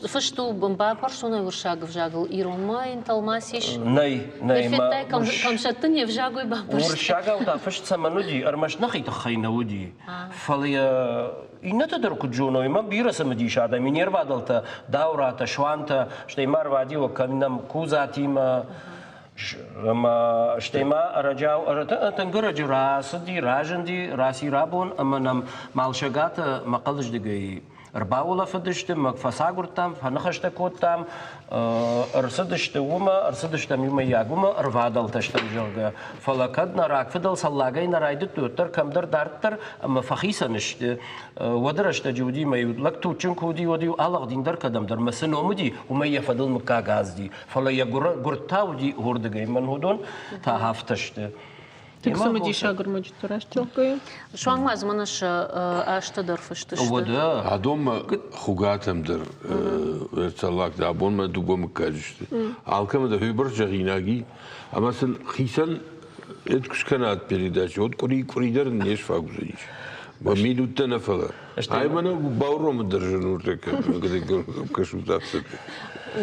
فشتو بمبا برشونا ورشاق فجاقل إيرون ما إنتال ماسيش ناي ما كم شتني فجاقو يبا برشت ورشاقا ودا فشت سمنودي أرمش نخي تخينا ودي فليا إنا تدركو جونو ما بيرسم دي شادا من يربادلتا داوراتا شوانتا شتيمار وادي وكمنام كوزاتي ما شتيما رجاو تنقرج راس دي راجن دي راسي رابون اما نم مالشغات مقلش دقي رباولا فدشتم مكفاساغورتام فنخشت كوتام ارسدشت وما ارسدشت ميما ياغوما رفادل تشتم جوغا فلكدنا راك فدل صلاغي نرايد توتر كمدر دارتر اما فخيسا نشت ودرشت جودي ما يدلك توچن كودي ودي الله دين در قدم در مسنومدي وما يفدل مكا غازدي فلا يغرتاودي هوردغي من هودون تا هافتشت تكسم دي شاغر مجتراش تلقي شو عم أزمنش أشتدر فشتشت ودا هادوم خوغاتم در ارتلاك دابون ما دوبو مكاجشت алкам да хюбер жагинаги амасыл хисан эткүш канат передача от куридер неш фагузич ба минутта нафала ай мана бауром держан уртек где кашутатс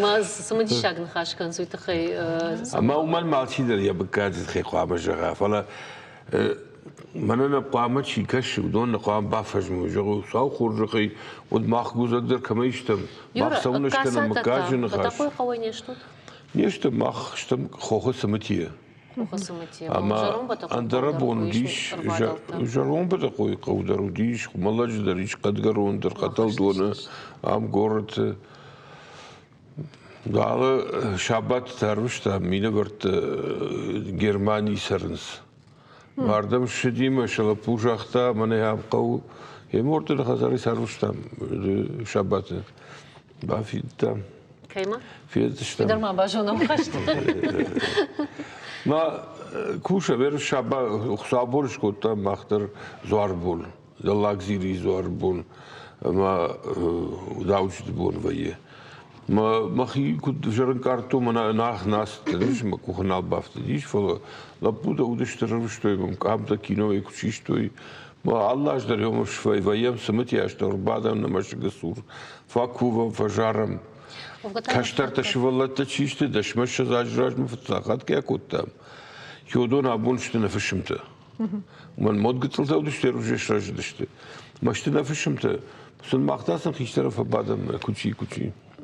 ما سمدي شاق نخاش كان سويت خي اما ومال مالشي در يا بكاد خي قام جغا فلا مننا قامت شي كش ودون قام بافج موجو سو خرجي ود ماخوز در كميشتم بافسونش كان مكاجن خاش تقول قوي نشتو نشتم ماخ شتم خوخ سمتيه اما اندربون ديش جرون بتقوي قودر وديش مالج دريش قد قرون در قتل دون ام غورت Dağlı şabat termişta mine vart Germani serns. Vardım şu diyeyim şala pujaqta mane yapqav hem ortada hazari sermiştam şabatı. Bafidtam. كيما Fiyatıştam. يدر ما باجونا مخشت Ma kuşa ver şaba xaborish kotta maxtar zorbul. Dallag ziri zorbul. Ma dauch bun vaye. ما خي كنت جرن كارتو منا ناخ ناس تدريش ما كوخنال بافتديش فلا لابد ودشترشتوي مقامتا كينو يكوشيشتوي ما الله اجدر يوم شفاي ويام سمتي اشتر بعدم نمش قصور فاكوفا فجارم كاشترتا شوالتا تشيشتي دشمش زاجراج مفتاقات كيا كوتام يودون ابون شتنا فشمتا ومن مود قتلتا ودشتروجيش راجدشتي ما شتنا فشمتا سن مقتاسن خيشترا فبعدم كوتشي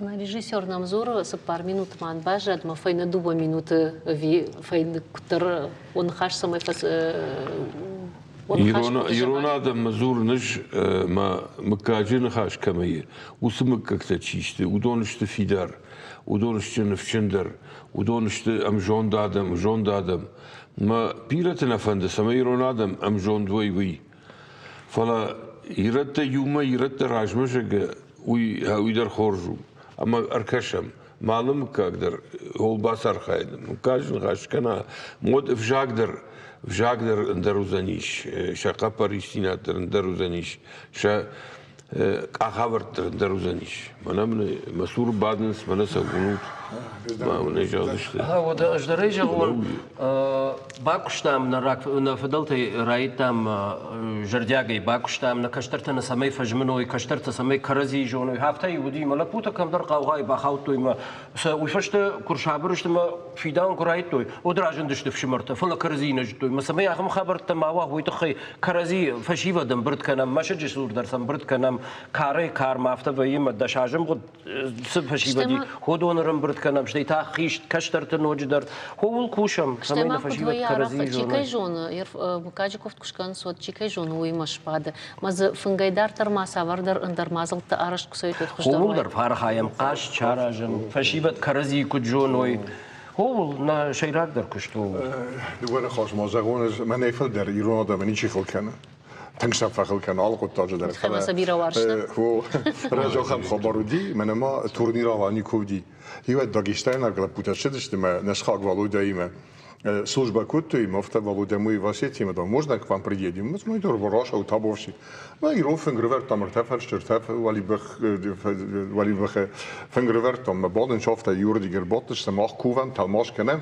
ريجيسور نمزور سبار минут ман бажад ма файна дуба минуты ви файн кутер он хаш самай фас يرونا ده مزور نج ما مكاجين خاش كمية وسمك كتشيشت ودونشت فيدار ودونشت نفشندر ودونشت ام جون دادم ما بيرتنا فند سما يرونا دم ام جون دوي وي فلا يرت يوما يرت راجمشك وي هاويدر خورجو اما اركشم معلوم كاقدر هول باسر خايد مكاجين خاش كنا مود فجاقدر ندرو زنيش شا قبريستينات ندرو زنيش شا أخبرت دروزانيش من مسؤول بعدنس من سأقولون ما من إجازة وده أجدريجة هو باكوشتام نراك نفضلتي رايتام جردياجي باكوشتام نكشترت نسمي فجمنوي كشترت سمي كرزي جونوي هافتي ودي ملبوتا كم در قاوغاي باخاوتوي ما ويفشت كرشابرشت ما فيدان كرايتوي ودراجن دشت في شمرته فلا كرزي نجتوي ما سمي أخم خبرت ما واه ويتخي كرزي فشيفا دم برد كنام ما شجش سور درسم برد كنام كاري كار ما أفتا ويما دشاجم قد سب فشيفا دي هودون رم برد كنام شتي تا خيشت كشترت نوجدر هو الكوشم سمينا فشيفا كرزي Чикай жона, мукаджи кофт кушкан сот чикай жона уймаш пады. Маз фынгайдар тармаса вардар ындармазыл та араш кусайт отхуштар. هو در فارخایم قاش چاراجن فشیبت کرزی کجونوی هو نا شیراک در کشتو دوباره خواهش ما زغون من ایفل در ایران آدم من چی خل کنه تنگسم فخل کنه آل قد تاجه در خیمه سبیرا وارشنا هو رجا خم خبرو دی من ما تورنیر آوانی کودی هیو داگیشتاین اگر پوتاشه داشتیم نشخاق والو دایمه служба куттой, мофта володемуй васетим, да можно к вам приедем. Мы смотрим вороша, утабовши. Мы и ром фингревер там артефер, штертеф, валибах фингревер там боденшафт, юрдигер ботш, самах куван, талмаш кенем,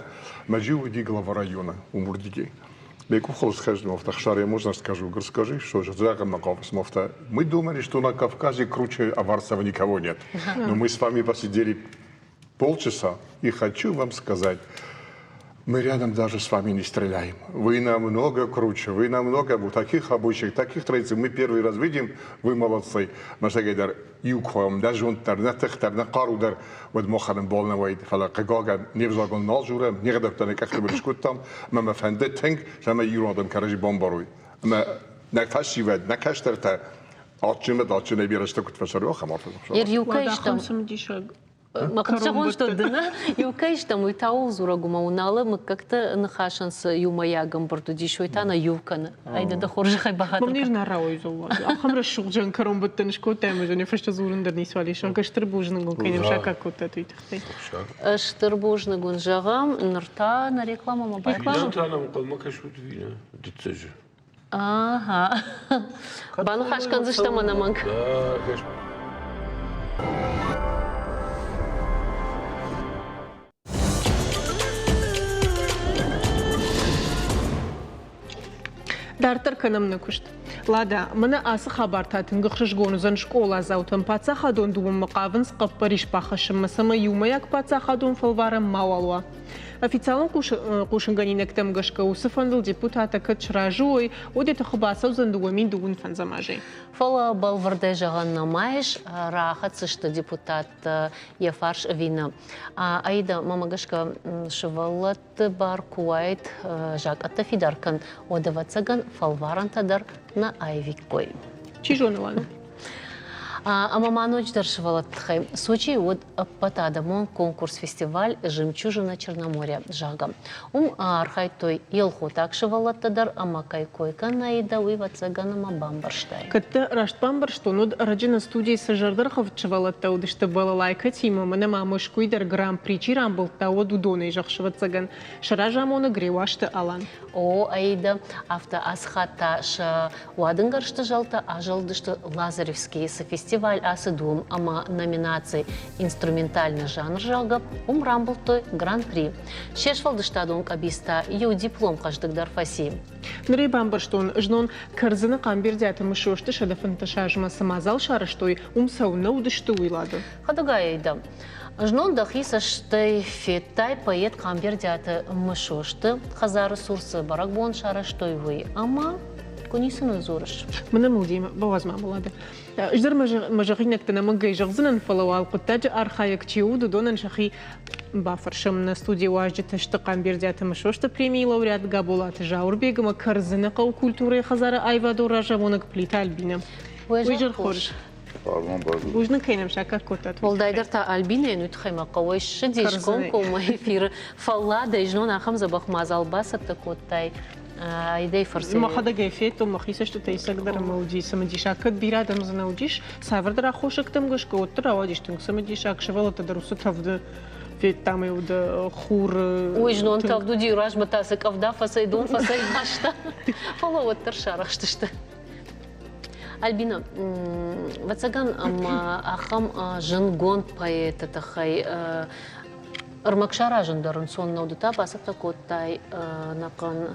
мажу ди глава района, умурдиги. Беку холос хожу, мофта хшаре можно скажу, скажи, что же загам на кавс, мофта. Мы думали, что на Кавказе круче Аварцева никого нет. Но мы с вами посидели полчаса, и хочу вам сказать, мы рядом даже с вами не стреляем. Вы намного круче, вы намного таких обычаев, таких традиций. Мы первый раз видим, вы молодцы. Машагайдар юкхом, даже он тарнатых, тарнакарудар, вот мохарен болно вайд. Фала кагага невзагон налжура, не гадав тане как ты будешь там, мама фандет тенг, жама юродам каражи бомбаруй. Ма накашивает, накаштерта, отчиме дачине бирашта кутфашару хамарфа. Юкайштам. Самдишаг. Макарон что дына, юкайштам уйтау зурагума уналы, мы как-то нахашанс юмаягам бортуди шуйтана ювкана. Айда да хоржи хай бахатам. Мамнир нарауй зова. Ахамра шугжан карон баттаншко тема, жане фашта зурындар нисвали шан каштырбужны гон кайнем шака кота туйтахтай. Штырбужны гон жагам, нырта на реклама ма реклама. Танам колма кашут вина, дитсеж. Ага. Бану хашкан заштама наманг. Да, конечно. Дартар канам накушт. Лада, мана асы хабартатын гыхшыш гонузан школа заутан паца хадон думам мақавын сқаппариш пахашым масама юмаяк паца хадон фалварам мауалва. Официален кушанганинек там гашка усыфандыл депутата качражой, одета хабасау зандуамин дугун фанзамажей. Фала балварде жаганна майш, рахат сышты депутат Яфарш вина. Айда мамагашка шывалат бар куайт жак атта фидаркан одавацаган фалваран тадар на айвиккой. Чижон лана? Амаманоч даршивалат тхай. Сочи от патадамон конкурс-фестиваль «Жемчужина Черноморья» жага. Архай той елхотак шивалат тадар амакай койка наида уйвацаганама бамбарштай. Катта рашт бамбарштонуд раджина студии сажардархов чывалат таудышты балалайка тима мана мамышкуйдар гран-при чирамбыл тауд удоной жахшывацаган. Шаражамона гревашты алан. О, айда авто асхата ша уадынгаршты жалта ажалдышты Лазаревский фестиваль асыдум ама номинации инструментальный жанр жага рамбыл той гран-при. Шешвалдыштадон кабиста ю диплом каждых дарфаси. Нрей бамбарштон жнон карзына камбердяты мышошты шадафынты шажма самазал шарыштой сауна удышты уйлады. Хадагай айда. Жнон дахиса штай феттай поэт камбердяты мышошты хазары сурсы баракбон шарыштой вы. Ама кунисыны зорыш. Мына мылдейм, бавазма болады. Ждар мажағинек тінамыгай жағзынан фалауал құттаджы архаяк чиуду донан шахи бафаршым на студии уажды ташты камбердяты мышошты премии лауреат габулаты жаурбегіма карзыны қау культуры хазары айваду ражавонық плита альбина. Уйжыр хорш. Ужны кайнам шака котат. Волдайдар та альбина нутхайма қауай шыдешком кома эфир фаллада жнон ахам забах мазал басатты коттай. Идей фарси. Махада гайфету махиса что тайсагдар маудži самадишакат бирадам занаудиш савардра хошактам гашка оттра авадиштун самадишак шевалата дарусу тавды фет там и да хур. Ой, жнон тавду дираж батасы кавда фасайдун фасай башта. Фала оттар шарахшты. Альбина, вацаган ахам жын гон поэта тахай ырмакшара жындарын сон наудыта басып такоттай нақан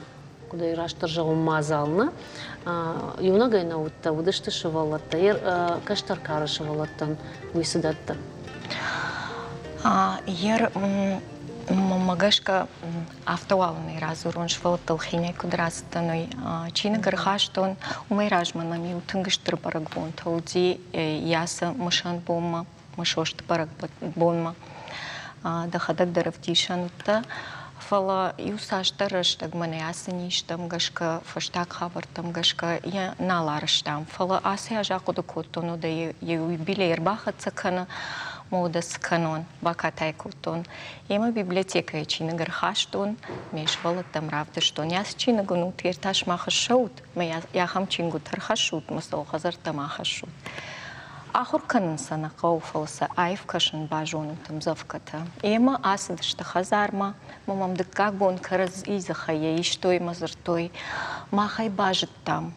куда ираштыр жағу мазалны юна гайна утта удышты шывалатта каштар кары шывалаттан уйсыдатта. Ер магашка автовалный разурун швалтал хине кудрастаной чина гархаштон умайражмана ми утынгыштыр барагбон толди яса мышан бомма мышошт бараг бомма дахадак даравтишанутта фала юсаштарыш тагмане асыништам гашка фаштак хабартам гашка я наларыштам фала асия жакуду коттону да ю билер бахатсакана модас канон бакатай кутон ема библиотека чина гархаштон мешвала там равдыштон яс чина гуну терташ махашут я хам чингу тархашут масо хазар тамахашут ахур канын сана кауфалса айф кашын бажон там завката ема асыдышта хазарма мамам дыкак бон караз изахая иштой мазартой махай бажит там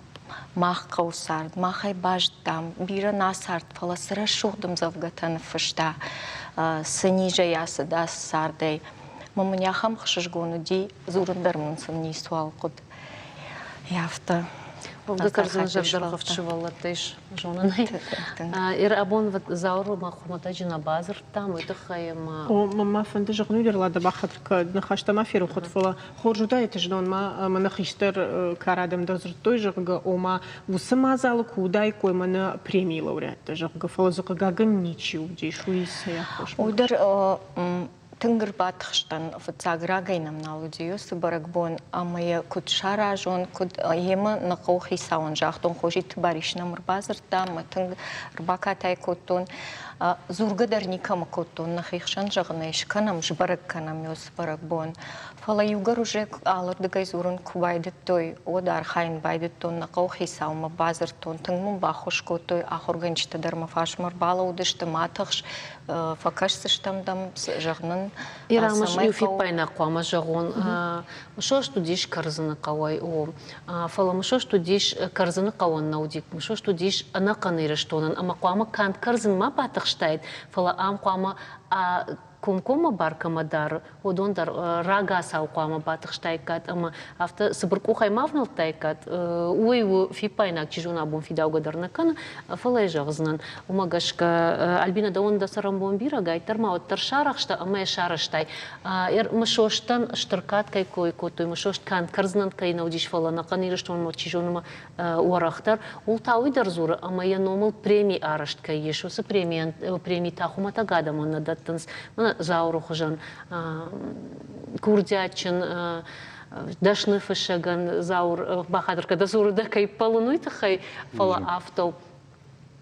мах каусард, махай баждам, бира насард, фаласыра шухдым завгатан фышта, сынижа ясы да сардей. Мамыняхам хшышгону ди зурындармын сынни суал куд. Яфта. Вгакарзан жавдархов чывалатыш жонанай. Ир абон зауру махумата жина базар там это хайма. О мама фанды жагну дерлада бахатрка нахашта мафиру хотфала хоржуда это ждон ма манахистер карадам дозртой жага ома усамазал кудай кой мана премии лауреата жага фалазука гаган ничу дешуис я хош. Уйдер Тынгыр батхштан фацагра гайнам налудиюс барагбон амая кутшара жон куд ема нақохи саун жахтон хожит баришна мурбазырта матынг рбакатай коттон зургадар никам коттон нахихшан жагнеш канам жбарак канам юс барагбон фала югар уже алырдыгай зурун кубайдыт той одар хайн байдыттон нақохи саума базыртон тынгмун бахош коттой ахорганчта дармафашмар бала удышты матахш факашсыштамдам жагнын Ирамаш юфи пайна қуама жағон. Мышош тудиш карзыны қауай о. Фала мышош тудиш карзыны қауан наудик. Мышош тудиш анақаны ирештонын. Ама қуама кант карзын ма батықштайд. Фала ам қуама кумкома баркама дар, одондар рага сау қуама батықштайкат. Ама афта сыбырку хаймавнал тайкат. Уй фипайнак чижуна бом фидаугадарна кана. Фала жағызынан. Умагашка Альбина да он да сарамбон бира гайтарма от таршарахшта, ама шараштай. Мышоштан штыркат кай кой котой, мышошт кан карзнан кай наудиш фала нақан ирештон ма чижунама уарахтар. Ул тауидар зура, ама я номал премии арашт кай ешуса премии тахумата гадамон надаттанс. Зауру хожан курдячин дашны фышаган заур бахадырка да зуру да кай полунуйта хай фала авто.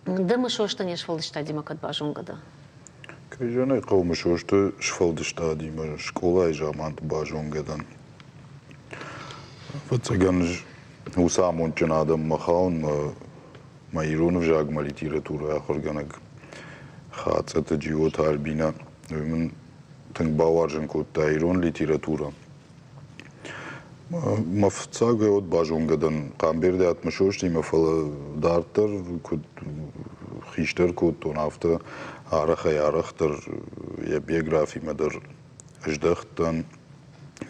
Да мышошта не шфалдышта димакат бажунгада. Кайжаны қаумышошты шфалдышта дима школа и жамант бажунгадан. Вацаган усамон чанадам махаун маиронов жагма литература ахорганаг хацата джиот Альбина Мен тынг баваржын котта ирон литература. Мафцага от бажунгадан камберде атмышошти мафала дартар код хиштер коттон афта араха ярахтар я биографи мадар аждахтан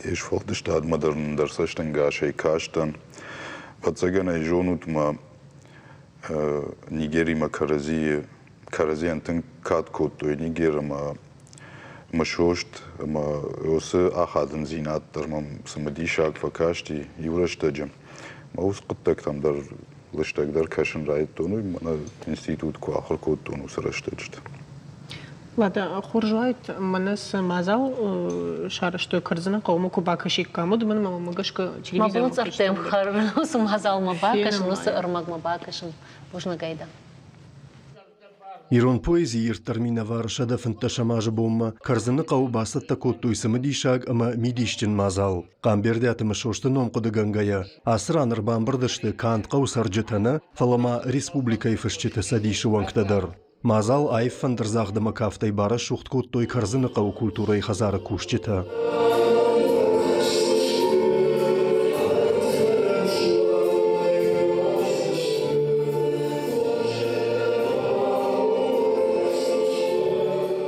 еш фолдштад мадерн дарсаштан гашей каштан. Вацагана ижонут ма Нигери ма каразиан тынг кат котто Нигера ма Мышошт, ма осы ахадын зинаттар, ма самадишак факашти юраштаджа. Ма усқыттак тамдар лыштагдар кашын райттону, мана институт ку ахыр коттону сараштаджда. Лада хоржуайт манас мазал шараштой карзына қауымы кубакашик камуд, мен мама магашка телевизор. Мабун цартем хар, осы мазал мабакашын, осы ырмаг мабакашын, божна гайда. Ирон поэзии иртармина варшада фанташамажы бомма, карзыны қау басытта коттуйсымы дишаг, ама мидиштин мазал. Камберде атымышошты номқыды гангая. Асраныр бамбырдышты кант қау сарджетана, фалама республикай фышчеті садиші ванктадар. Мазал айф фандырзағдымы кафтай бары шухт коттой карзыны қау культурай хазары кушчета.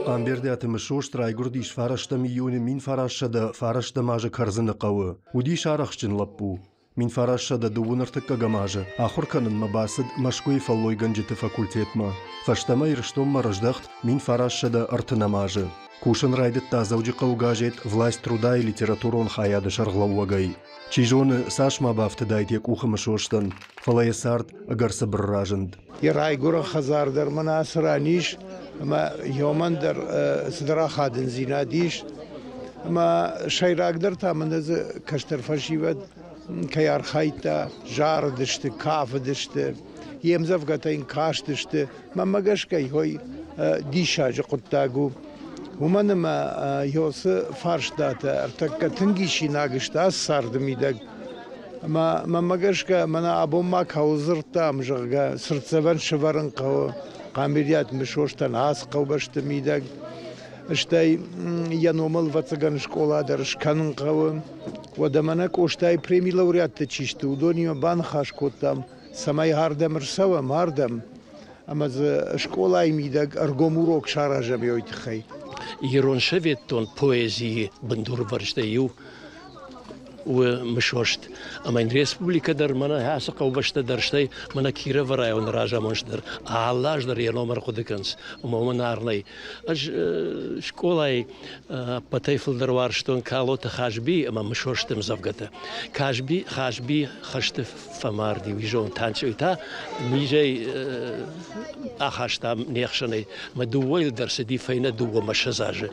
Qamberdi atımışoş Raygurd iş faraşta milyonu min faraşada faraşta majı karzını qağı. Udi şaraqçın lappu. Min faraşada duvunır tıkka gamajı. Ahurkanın mabasid maşkuy falloy gancıtı fakultetma. Faştama irştomma rajdaht min faraşada артынамажы. Кушын райдыт тазауджы қаугажет власть труда и литературон хаяды шарғлауагай. Чижоны сашма бафты дайтек ухымышоштын, фалайсард агарсы бірражынд. Райгура хазардар мана сраниш, ма йомандар сдра хадын зинадиш, ма шайрагдар таманыз каштарфашивад каяр хайта жардышты, кафдышты, емзавгатайн каштышты, ма магашкай хой дишажы құттагу. Umanıma yosu farşdata artakka tıngishi nagışta sardım idag. Ma magaşka mana abomma kavzırta amjıga sırtseven şıvarın kav kamiriyat mişoştan az kavbaştım idag. İşte yanomul vatsagan şkola darışkanın kav. Vadamana koştay premi laureatta çişti. Udonima ban haşkotam. Samay hardam rsavam hardam. Ama şkola imidag argomurok şarajam yoytxay. Ироншевет тон поэзии бандур варштаю у мшошт а майн республика дар мана хаса кавбашта дарштай мана кира варайон ража монштер аллаждар я номер кудыканс моманарный аж школай патайфл дар варштон калота хажби ама мшоштем завгата хажби хаште фамарди вижон танчуйта мижей ахашта нехшанай мадуойл дарсди файна дуо машазаже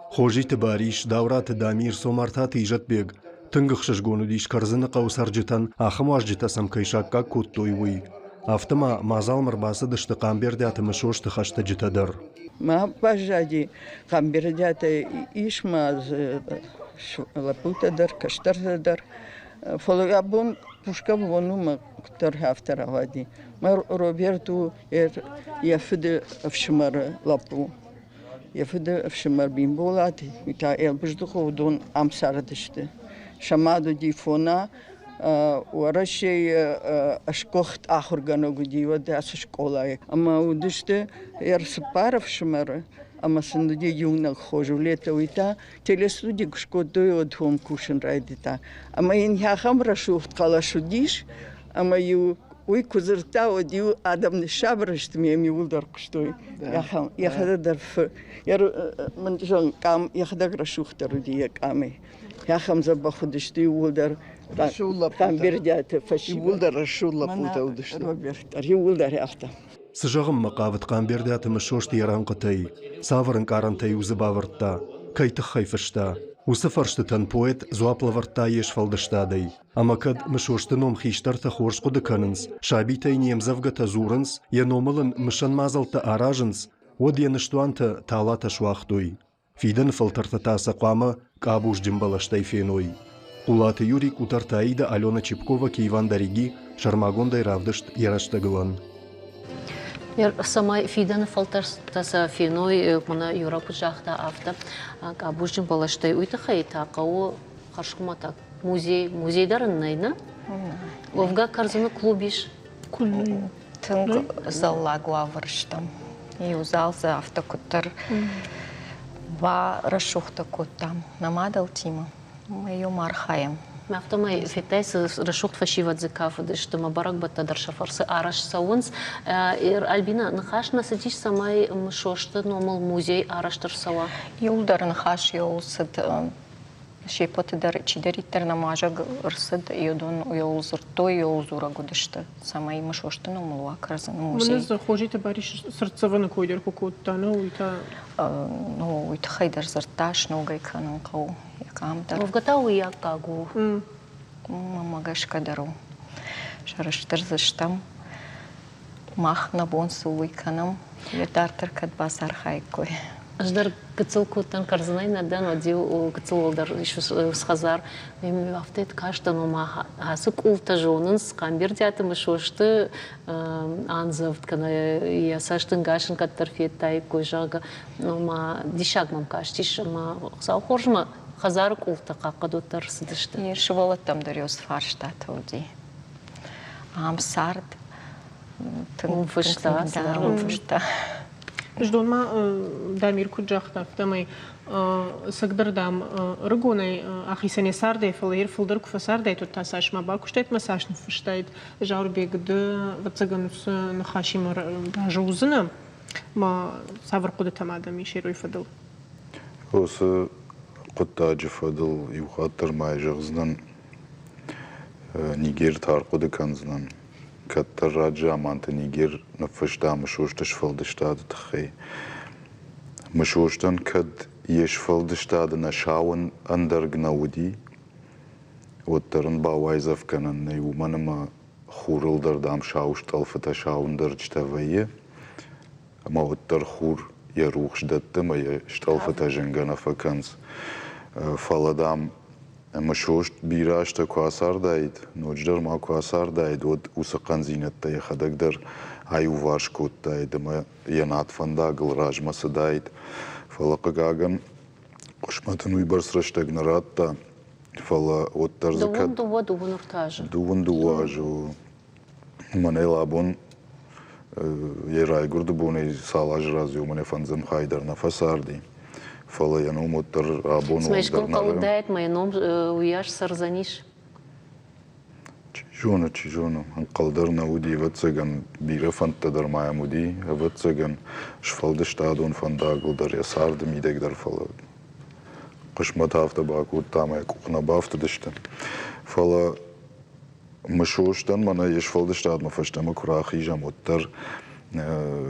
Хожи тыбариш давраты дамир сомартаты ижатбег. Тынгықшыш гону диш карзыны қаусаржытан ахым ажжытасам кайшакка куттойвый. Автыма мазал мырбасы дышты Qamberdi atımышошты хашты жытадар. Ма пажади Qamberdi аты ишмаз лапутадар, каштардадар. Фологабон пушка вонума ктар хафтаравади. Ма Роберту яфыды афшымары лапу. Яфыды афшымар бимболати. Мика элбыждуху дон амсардышты. Шамаду дифона ورشي أشكوخت آخر جانو جديوة داس شكولاي أما ودشت يرسبارف شمرة أما سندي يونا خوجوليتا ويتا تلسودي كشكو دوي ودهم كوشن رايدتا أما إنها خمرة شوفت قلا شديش أما يو وي كوزرتا وديو آدم نشابرشت ميمي ولدر كشتوي يا خدا درف ير من جون كام يخدك رشوخت ردي كامي يا خمسة بخدشتي ولدر Qamberdi فشي ولدر رشول لابوتا ودشت روبرت أري ولدر أفتا Сыжағым мақавыт Qamberdi atымышошты яран қытай. Савырын карантай узы бавыртта. Кайтық хайфышта. Усы фарштытан поэт зуаплавыртта еш фалдыштадый. Амакад мышошты ном хиштарта хорш қудыканынс. Шабитай немзавгата зурынс. Яномылын мышан мазалта аражынс. Од яныштуанта талата шуахтой. Фиден фылтырта таса қамы кабуш джимбалаштай феной. Кулаты Юрий Кутартаида Алена Чепкова Киеван Дариги Шармагондай Равдышт Яраштагылан. Самай фиден фалтарстаса феной мана Европа жахта авто кабуш джимбалаштай уйтахай тақау қаршқыматак музейдарын найна. Овга карзаны клубиш. Тынг залла главарштам. И узал за автокутер ба рашухта кутам. Намадал тима. Мою мархаем. Автомай фитайс рашухт фашиват зыкаф дышты мабарак бата даршафарсы араш сауынс. Альбина нахашна садиш самай мшошты номал музей араштыр сауа. Юлдар нахаш йолсыд шепотыдар чидериттер намажаг ырсыд йодон йолзыртой йолзура гудышты. Самай мшошты номал вакарзын музей. Мыныз хожиты бариш сыртсаваны койдер кукуттаны уйта. Ну уйта хайдар зырташ ногай канын қау. Овгатау я кагу. Мамагашка дару. Шараштыр зыштам. Мах на бонсу уйканам. Ядартыр кад базар хайкой. Аждар гыцыл куттан карзынай надан одил гыцыл олдар еще схазар. Меми вафтет каштан ума хасык улта жонынс Qamberdi atымышошты анзавт кана ясаштын гашын каттар феттай койжага ума дишагмам каштиш ма сау хоржма хазарык улта какадоттар сыдышты. Ершыволаттам дарёс фарштат оди. Амсард. Умфышта. Умфышта. جدون ما دامیر کجاخت دمی سقدر دام رجوني أخي سنة ساردة فلير فلدر كف ساردة تتساش ما باكشتت مساش نفشتت جاور بيجد بتسجنس نخاشي مر جوزنا ما سافر قدة تمادم يشيرو يفضل. هوس قطع جفدل يخاطر ما يجغزنن نيجير تارقو دكانزنن كتر راجع مانت نيجير نفشتا مشوش تشفلدشتا تخي مشوشتن كد يشفلدشتا نشاون اندر جنودي وترن باوايزف كنن يومن ما خورل در دام شاوش طلفتا شاون درجتا ويه ما وتر خور يروخش دت ما يشطلفتا جنگنا فكنز فلادام مشوشت بیراشت کواسار داید نوجدر ما کواسار داید ود وسقن زینت تا خدق در هاي وارش كوت داید ما ينات فنداغل راج ما سداید فلق گاگن قشمتن وی برس رشتگ نرات تا فلا وتر زكات دوون ارتاج دوون دواجو من لابون يراي گرد بوني سالاج رازيو من فنزم خايدر نفساردي فلا ينوم وتر ابون سمعش كل قودات ما ينوم وياش سرزانيش تشيجونا انقلدرنا ودي واتسجن بيرفن تدر مايا مودي واتسجن شفالدش تادون فنداغل در يسارد ميدك در فلا قشمت هافتا باكو تاما يكوخنا بافتا دشتن فلا مشوشتن مانا يشفالدش تاد ما فشتما كراخي جام وتر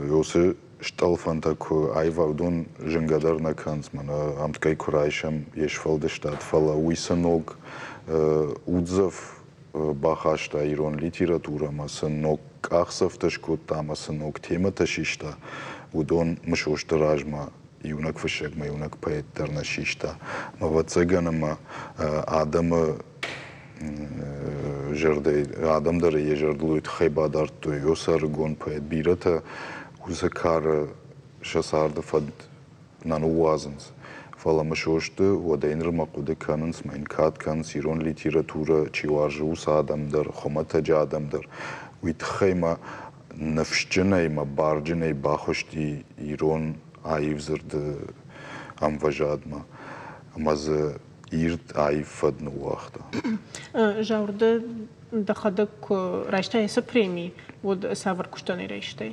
يوسي شتالفانتاك ايفاودون جنگادرنا كانز مانا امتكاي كرايشم يشفالدش تاد فلا ويسنوغ удзов бахашта ирон литература масынок ахсафташкут тамасынок темата шишта удон мшошта ражма юнак фашегма юнак поэттерна шишта мавацаганама адама жердей адамдар ежердлует хайбадарту йосаргон поэт бирата узакара шасарда фад нануазанс فلا مشوشت و دینر مقوده کننس من کات کنس ایران لیتراتورا چیواجوس آدم در خمت جادم در ویت خیمه نفشجنه ما بارجنه باخشتی ایران عیف زرد ام وجاد ما ماز ایرد عیف فد نوخته جاورده دخدك راشته هسه پریمی ود سافر کشتنی راشته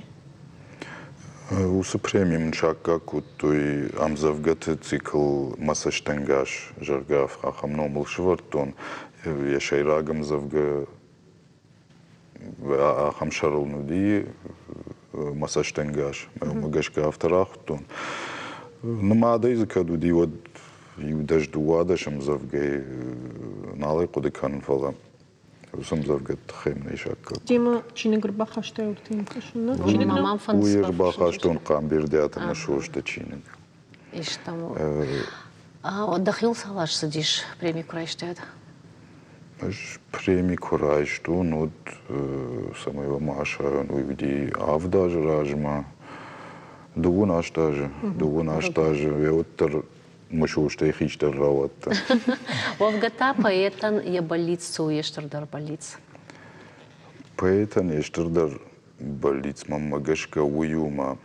Усупреми мчака, кутой амзавгат цикл масаштангаш жаргав хахамно мулшвартон я шайрагам завга ахам шарл нуди масаштангаш магашка авторахтон намада изкаду ди вот юдаш дуада шам завга налай кудекан фала Усамзавгат хемне шакка. Тема чинегр бахашта уртин ташна. Мамам фан Уер бахаштон камбирдят машошта чинег. Иштам. Отдохил салаш сидишь премию Курайштет. Премию Курайштон от самого Маша, ну види авдаж ражма. Дугун аштаже, я оттер مشوشته خیشتر راوت. وفقتا پایتن یه بالیت سو یشتر در بالیت. پایتن یشتر در بالیت من مگش که ویوما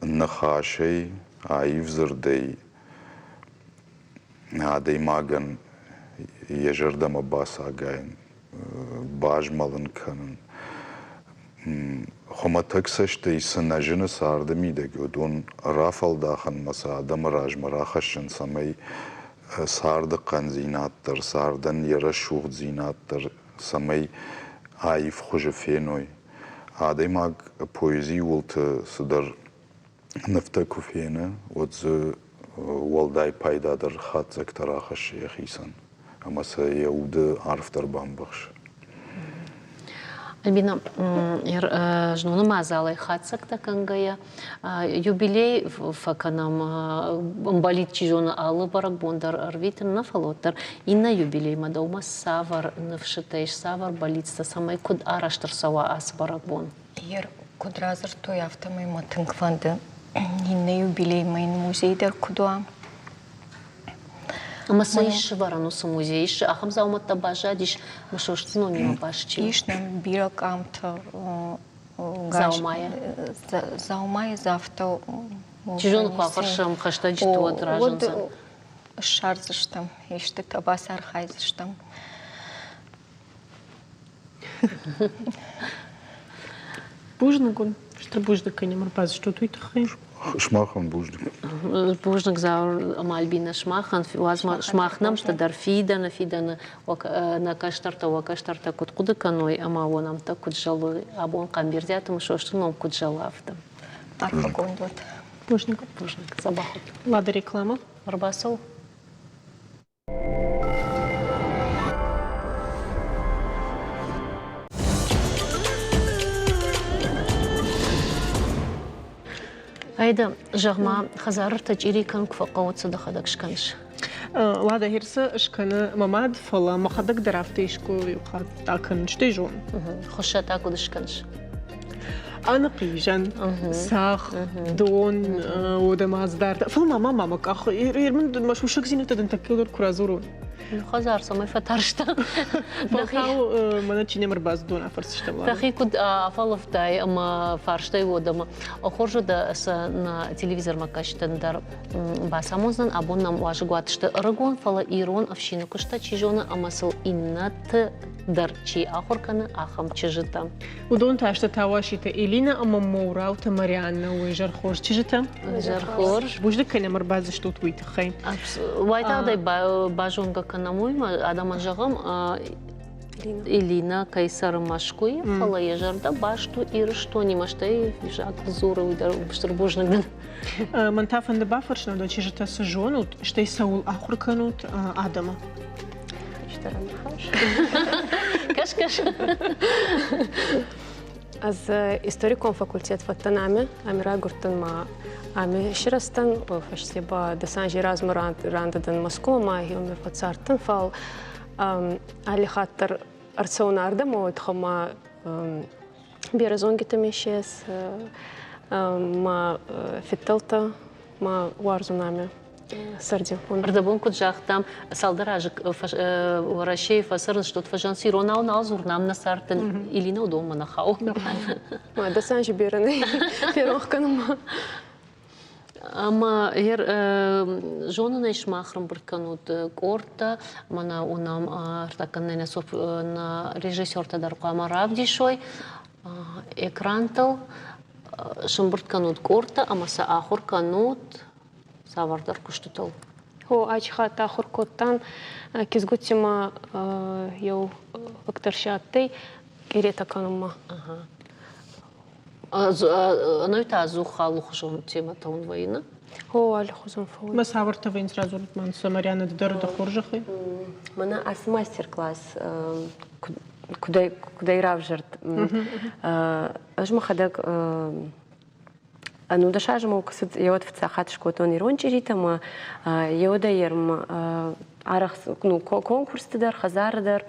نخاشی عیف زردی عادی ماگن یجردم باس آگاین باج مالن کنن. خماتك سشتي سنجن ساردمي دقودون رافل داخن مسا دم راج مراخشن سمي سارد قنزينات تر ساردن يرشوخ زينات تر سمي عايف خجفينوي عادي ماك بويزي ولت صدر نفتكو فينا وز والداي بايدا در خاتزك تراخش يخيسن اما سيود عرف در بامبخش Альбина, жнуны мазалай хатсак такангая юбилей факанам балит чижона алы барак бондар арвитер на фалотар и на юбилей мадаума савар навшитеш савар балитста самай куд араштар сава ас барак бон. Ер куд разыр той автомай матынгванды и на юбилей майн музейдер кудуа. Ама саиш варанусы музейш, ахам зауматта бажадиш, мышоштыну нема башчи. Ишнам бирак амта Заумая. Заумая завтра. Чижон квафаршам хашта житуат ражанса. Шарзыштым, иште табас архайзыштым. Бужнагун, что бужнак не морпаз, что тут хай? Шмахан бужник. Бужнак заур Мальбина шмахан, возможно шмахнам, что дар фидана на каштарта куда каной, а мавонам так куджалу, абон камбирдятым, что нам куджалавтым. Архагондот. Бужник. Забахут. Лада реклама. Арбасол. Айда жағма хазар тачири кан кфақауат садахадак шканш. Лада хирса шкана мамад фала махадак драфтишку юхат такан штежон. Хоша таку дашканш. أنا قيجان ساخ دون ودماز دار فما ماما كأخ يرمن ما شو شك زينة تدنتكيل كرازورون خزار سمي فترشتا فخاو ما نتشيني مرباز دون أفرسشتا تخي كنت أفضل فتاي أما فارشتاي ودما أخرج دا نا تلفزيون ما كاشتن دار باساموزن أبون نام واجقواتشتا رجون فلا إيرون أفشينو كشتا تشيجونا أما سل إنات درچی آخر کنه آخام چجتا. ودون تاشت تواشیت ایلینا اما مورا و تمریاننا و جر خورش چجتا؟ جر خورش. بوجد کنه مربازش تو تویت خی. وایت آدای باجونگا کناموی ما آدم جاگم ایلینا کیسر مشکوی فلا یجردا باش تو ایرش تو نیمشتای جاک زوره و در بشتر بوجنگن. من تافند بافرش ندا چجتا سجون و شتی سول آخر کنوت آدمه. كش از историком факультет фаттанаме амира гуртан ма ами ширастан фашсеба десанжи размуран рандадын Москва ма хилме фацартан фал али хаттар арционарда мо тхама березонгите мешес ма фитталта ма варзунаме سردي. أردبون كنت جاختم سالدراجك ورشي فسرن شتوت فجانسي رونا ونازور نام نسارتن إلي نودوم من خاو. ما دسانج بيرني بيروح كانوا أما هير جونا نيش ماخرم بركنود كورتا منا ونام ارتكن نسوف نا ريجيسور تدرقا مرافدي شوي إكرانتل شمبرت كانود كورتا أما سآخر كانود سافردر كشتتو. هو أجخا تأخر كوتان كيزغوتيما يو أكتر شاتي كيريتا كانوما. أنا يتعزو خالو خشون تيما تون وينا. هو على خزون فوق. ما سافرت وين سرازور من سماريانا تدار دخورجخي؟ منا أس ماستر كلاس كدا يرافجرت. أجمع خدك أنو دشاج مو قصد يود في تساخات شكوتون يرون جريتا ما يودا يرم عرخ نو كونكورس تدار خزار دار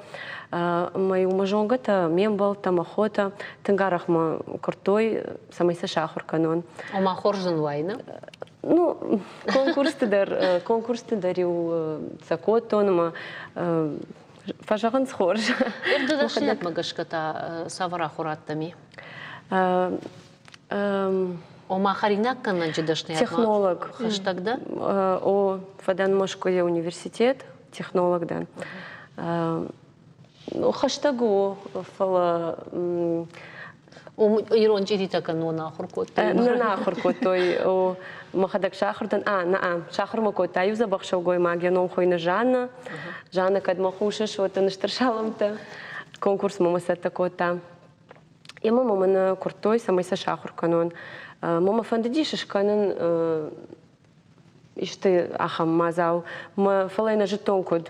ما يوم جونغتا ميمبل تماخوتا تنقارخ ما كرتوي سميسا شاخر كانون وما خرجن وينا ну конкурс تدار يو تساكوتون ما فجأة خورج إبدا دشيت مقشكتا سافرا خورات تمي وما خريناك كان جدشني технолог хэштег да о фадан Мошкоя университет технолог да хэштегу фала يرون جديد كانوا ناخر كوت ناخر كوتوي او ما خدك شاخر دن نعم شاخر ما كوت يوزا بخشو غوي ماجي نوم خوينا جانا قد ما خوشش وتنشترشالمتا конкурс ماما ستا كوتا يا ماما من كرتوي سميسا شاخر كانون ماما فندديش كانن إشتى أخم مازاو ما فلينا جتون كود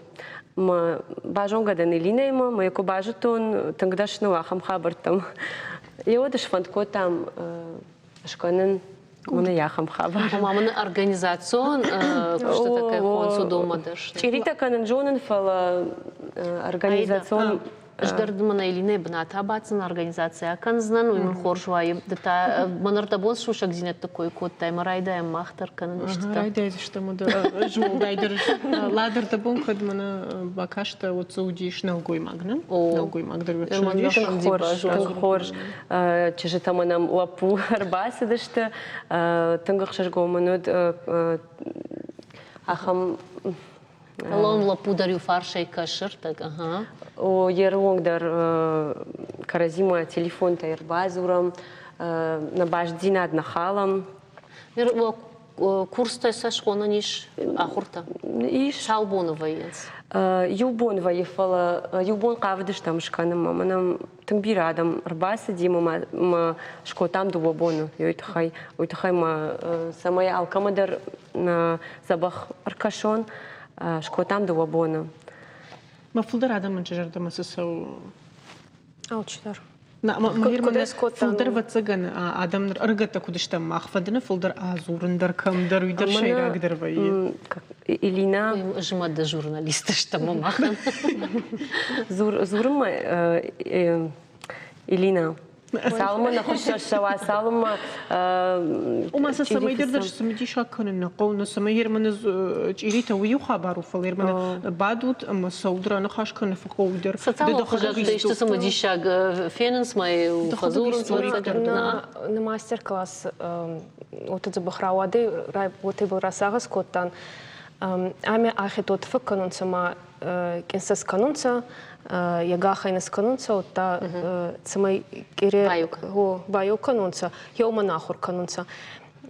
ما باجون قدن لينا ما يكو باجتون تنقدش نو أخم خابرتم يودش فند كوتام شكانن من ياخم خابر ماما من организацион что такое хонсу дома даш чирита канен жонен фала организацион ждарды мана илине бната бацын организация канзнан уймын хоржвайы дата манарда бос шушак зинет такой код таймарайда махтар канын Ага, райда что мы да жул дайдер ладер да бун кад мана бакашта вот саудиш налгой магна налгой магдер хорж чеже там нам лапу арбасы дышты тынгықшаш гомынуд ахам Лом лапу дарю фаршей кашыр так ага. О ерунгдар каразима телефон та ирбазурам на баждинад на халам. Мир курста сашхона ниш ахурта. Иш шалбонова ес. Юбон ваефала юбон қавдыш там шканым маманам тымбир адам рбасы дима ма шкотам дубобону йойтхай ма самая алкамадар на забах аркашон шкотам дубобону. Мафулдар адам манчажарда масасау. Аучтар. مهير من فلدر واتسجن آدم رجعت كودشتم مخفدنا فلدر آزورندر كم در ويدر شيء راقدر بيي. إلينا جماد جورناليست اشتم مخن. زورم إلينا. سالما نخش الشوا سالما. وما سمي يقدر سمدي شاكن النقو نسمير من إيريتا ويو خبرو فلير من بعدود أما صودر أنا خاش كن فقودر. ساتالو خجل إيش تسمدي شاك فيننس ما وخزور на мастер-класс вот это бахравады рай вот это расагас коттан ами ахитот факанунца ма кенсас канунца ягахайнас канунца отта цмай кире го байо канунца йоманахур канунца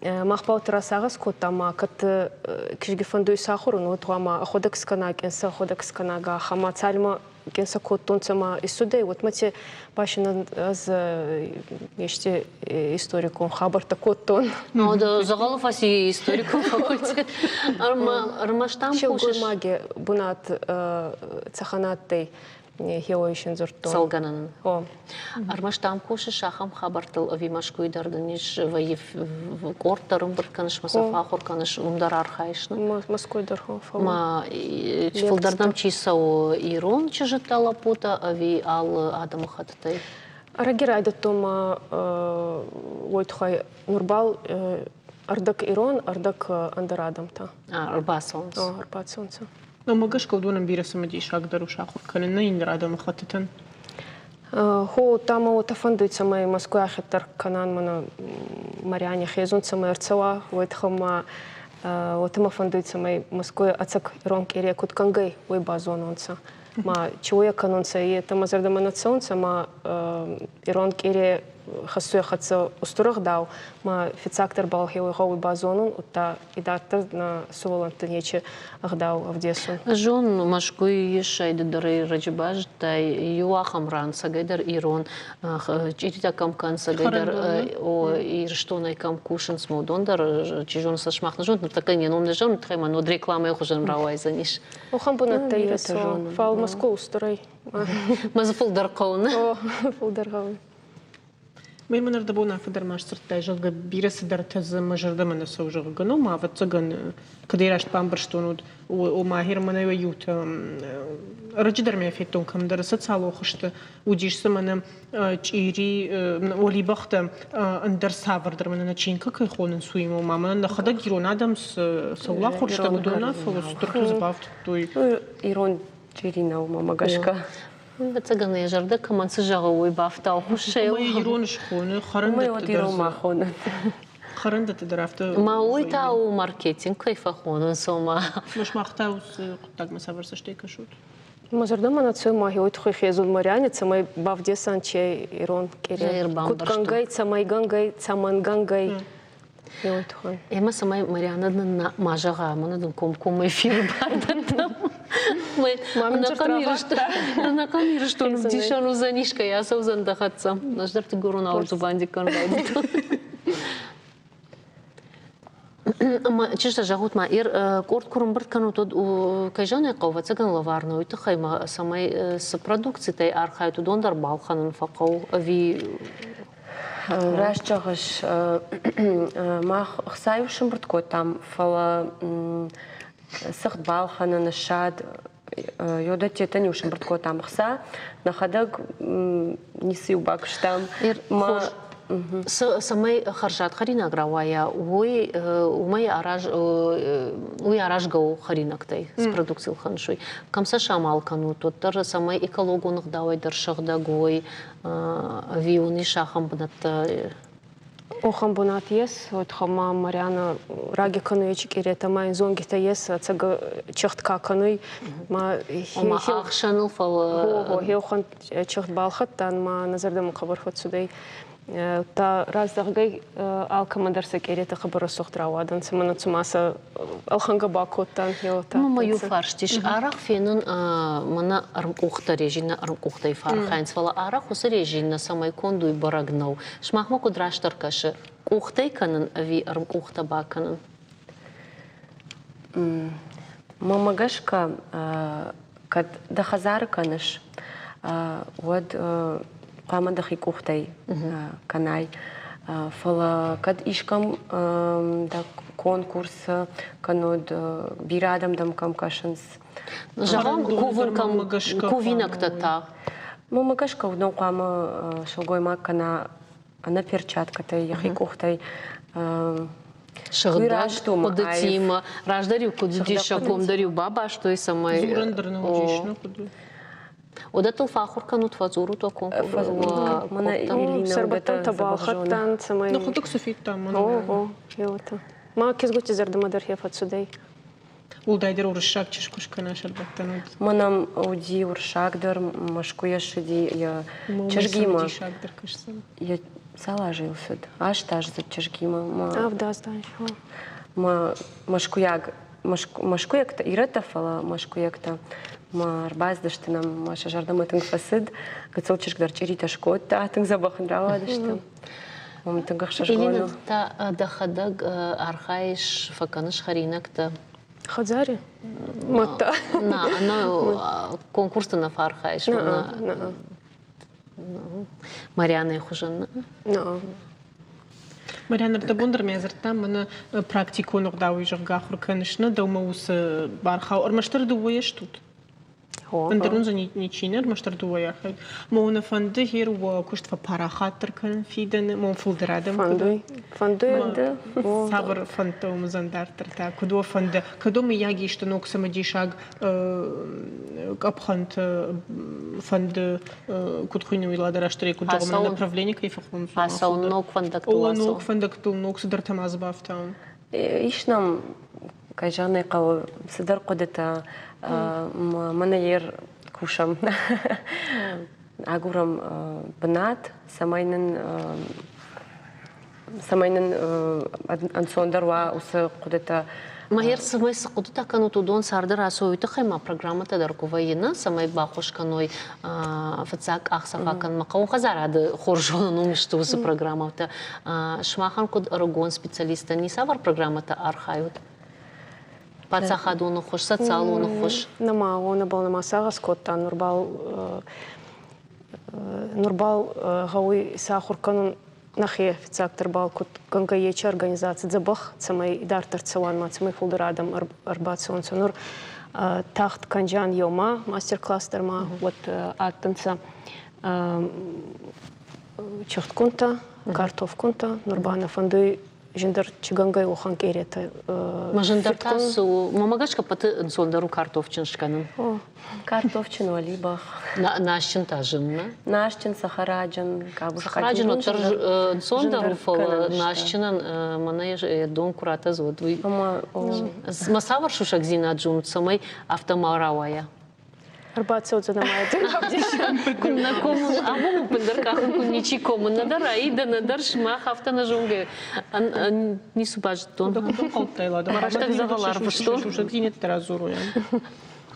махпаут расагас коттама кат кишги фандуй сахурун вот ама ходекс кана кенса ходекс канага хама цальма кенса коттунца ма исудей вот мате башина аз еште историком хабарта коттон ну да загалов аси историком факультет армаштам кушаш маги бунат цаханаттай хеоишен зуртон салганан о армаштам кушаш ахам хабартыл авимашкуй дарданиш ваев кортарым бір каныш масафа хор каныш ундар архаишны москвой дархов ма филдардам чисау ирон чижитала пута ави ал адам хаттай арагирайда тома войтхай нурбал ардак ирон ардак андарадамта арбасонс арбасонс но магаш колдунам бира самади шаг дару шахур канна индер адам хататан хо тама вот афандуй самай Москва ахтар канан мана Мариане хезун самай арцава войтхама вот ма фандуй самай Москва ацак ирон кире кут кангай вой базононца ма чуя канонца и это мазардаманацонца ма ирон кире хасуя хатса устурах дау ма фицактор балхевой ховой базонун утта идартар на суваланта нече ахдау в Одессу. Жон машкуй ешайды дары раджибаж тай юахам ран сагайдар ирон чирита камкан сагайдар о ирштонай кам кушен смодондар чижон сашмахна жон такая не номда жон тхайма но реклама хожен равай заниш. Охам бунат тай жон фал Москву устурай. Мазфулдар кауна. О фулдар кауна. Мен манар да бона федер машсыртай жылга бире сидар тез мажарда мана сожга гано ма ватсаган кадираш памбарштонуд о махир мана ют раджидар ме фетон кам дарасат сало хышты удишса мана чири оли бахта андер савардар мана начинка кай хонын суимо мама на хада гирон адам саула хуршта гудона фалустур забавт той ирон чирина у мамагашка Бацаган ежарда камансы жағауы бафтау хушел. Май иронш хоны, харандат хоны. Харандат драфта. Мауи тау маркетинг кайфа хоны сома. Муш махтау так мы саварса штейка шут. Мазарда манацу маги ойтхой хезул марянец, май бавдесан чей ирон кире. Куткангай, цамай гангай, цамангангай. Ема самай Мариана на мажага, манадын ком эфир бардатам. На камере что он дишану за нишка, я саузан дахатсам. Наждар ты гору на улицу банди конвайдит. Ама чишта жагут ма ир корт курум бирт кану тод кайжаны кова цаган лаварна уйты хайма самай с продукции тай архайту дондар балханын факау ави Раш чагаш мах хсаюшым бирт там фала сахт балханын шад يودا تيتن يوشن برتكو تامخسا نخدق نسي وباكشتام ما самай харжат харинак равая уй умай араж гау харинактай с продукцией ханшуй камса шамал кану тоттар самай экологонық давай даршығда гой виуни шахам бната Охам бунат ес, от хама Мариана раги кануечик ирета майн зонгита ес, цага чехтка кануй, ма ма ахшаныл фал. Хеохан чехт балхат, тан ма назардам хабархат судей. Та раз дагай алкамадарсак ирета хабара сохтравадан, самана цумаса алханга бакоттан хеота. Мама ю фарштиш арах фенун мана армкухта режина армкухтай фархайнс фала арах усы режина самай кондуй барагнау. Шмахма кудраштаркашы кухтай канын ави армкухта баканын. Мамагашка кад дахазар каныш вот قام دخي كوختي كناي فلا كد إيشكم دا كونكورس كانود بيرادم دم كم كاشنس جرام كوفن كم كوفينك تتا مامagashka ودون قام شلقوي ما كنا أنا перчатка تي يخي كوختي شغدا قدتيم راجداريو куддиша комдарيو баба что и самой ودتل فاخر كانوا تفازورو تو конкурс منا إلينا سربتان تباخطان سماي نخدك سفيت تام يوتا ما كيزغوتي زرد مدر هي فاتسودي ولدايدر ورشاك تشكوش كنا شربتان منام ودي ورشاك در مشكويا شدي يا تشجيما يا заложил сюда аж таж за тяжкима а да знаешь ما مشكويا إيرتفلا مشكويا ما رباز دشتنا ما شجرنا ما تنفسد قصول تشقدر تشري تشكوت تا تنزبخ نراوا دشتنا ما تنقخ شجرنا تا دخدق أرخايش فكانش خرينك تا خزاري متى نا أنا конкурс на фархаиш на Мариана يخشن Мариана ртабундер мезертам мана практику ногдауи жагахур канышна доумаус барха ормаштар дуоеш тут Фандерун за ничинер маштар дуояхай моуна фанды хер ва кушт фа парахатер кан фиден мон фулдрадам фанды сабр фантом зандартер та кудо фанды кудо ми яги что нок самадишаг капхант фанды кудхуйну иладараштре кудо направление кайфахун асал нок фандактула нок фандактул нок сдартамаз бафтаун ишнам кайжаны кау сидар кодета منير كوشم أقولهم بنات سماينن أنصندر وأسقطتا ماهر سماي سقطتا كانوا تدون ساردر أسوي تخيم программа تدركوفينا سماي باخوش كانوا فتساق أخسفا كان مقاوم خزار هذا خرجون نومشتو س программа تا شماخن كود أرجون سبيشاليست نيسافر программа تا أرخايوت Пацахаду нухуш, социалу нухуш. Нама, он был на массага скотта, Нурбал гауи сахур канун нахе фицактор бал кут гангаечи организация забах, самай дартер цеван ма, самай фулдерадам арбацион сонур тахт канджан йома, мастер-класс дарма, вот аттанца чехткунта, картовкунта, Нурбана фанды Жендер чигангай охан керета. Мажендаркасу, мамагашка паты сондару картовчиншканын. Картовчин валибах. Нашчин тажын, на? Нашчин сахараджин, кабушка. Сахараджин отыр сондару фала нашчинан мана дон курата зодуй. Масавар шушак зина джун самай автомауравая. Арбация вот занимает. На кому, а мы пендерках ничи кому надар, аида надар шмах автона жунге, не субаж тон. Марашtak загалар, что? Уже гинет теразуруем.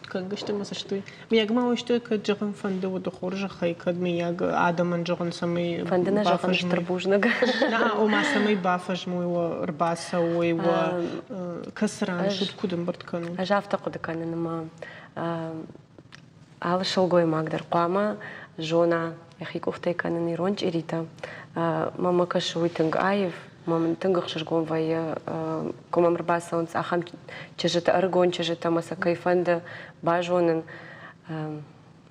Как гашты масаштой. Мияг мау что к джаган фанды вот хоржа хай кад мияг адаман джаган самый. Фанды на джаган штрбужнага. На ума самый бафаж мой его рбаса его касран шут кудам барткану. Ажавта кудаканы нама. Ал шолгой магдер қама жона яхи кухтай канын иронч ирита мама кашуйтынг айв ممن تنقخش جون ويا كم مرباسة ونس أخم تجت أرجون تجت مسا كيفند باجون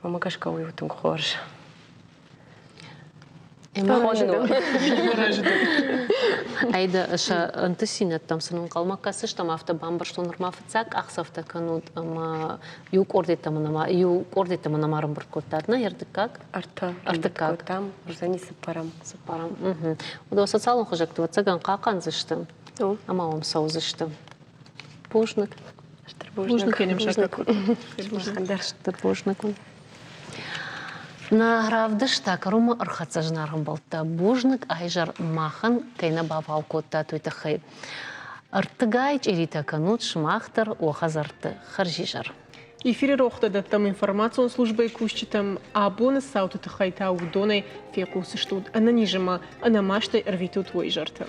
ما كش قوي وتنخورش Айда, антисинет там сынын қалмаққа сыш там авто бамбырштон норма фыцак ақсафта канут ю кордетама намарым бір коттадна ердікак? Артыкак. Там рзани сыпарам. Сыпарам. Уда социалын хожакты ватсаган қақан зышты? Ама вам сау зышты? Пушник. Пушник енем шакак. Пушник. На равдышта карума архатса жнарым болта бужник айжар махан кайна бавал котта туйтахай. Артыгайч ирита канут шмахтар охазарты харжижар. Эфире рохта там информационной службы кущитам абоны сауты тахайта удоны фекусы штуд ананижема анамашты рвитут войжарты.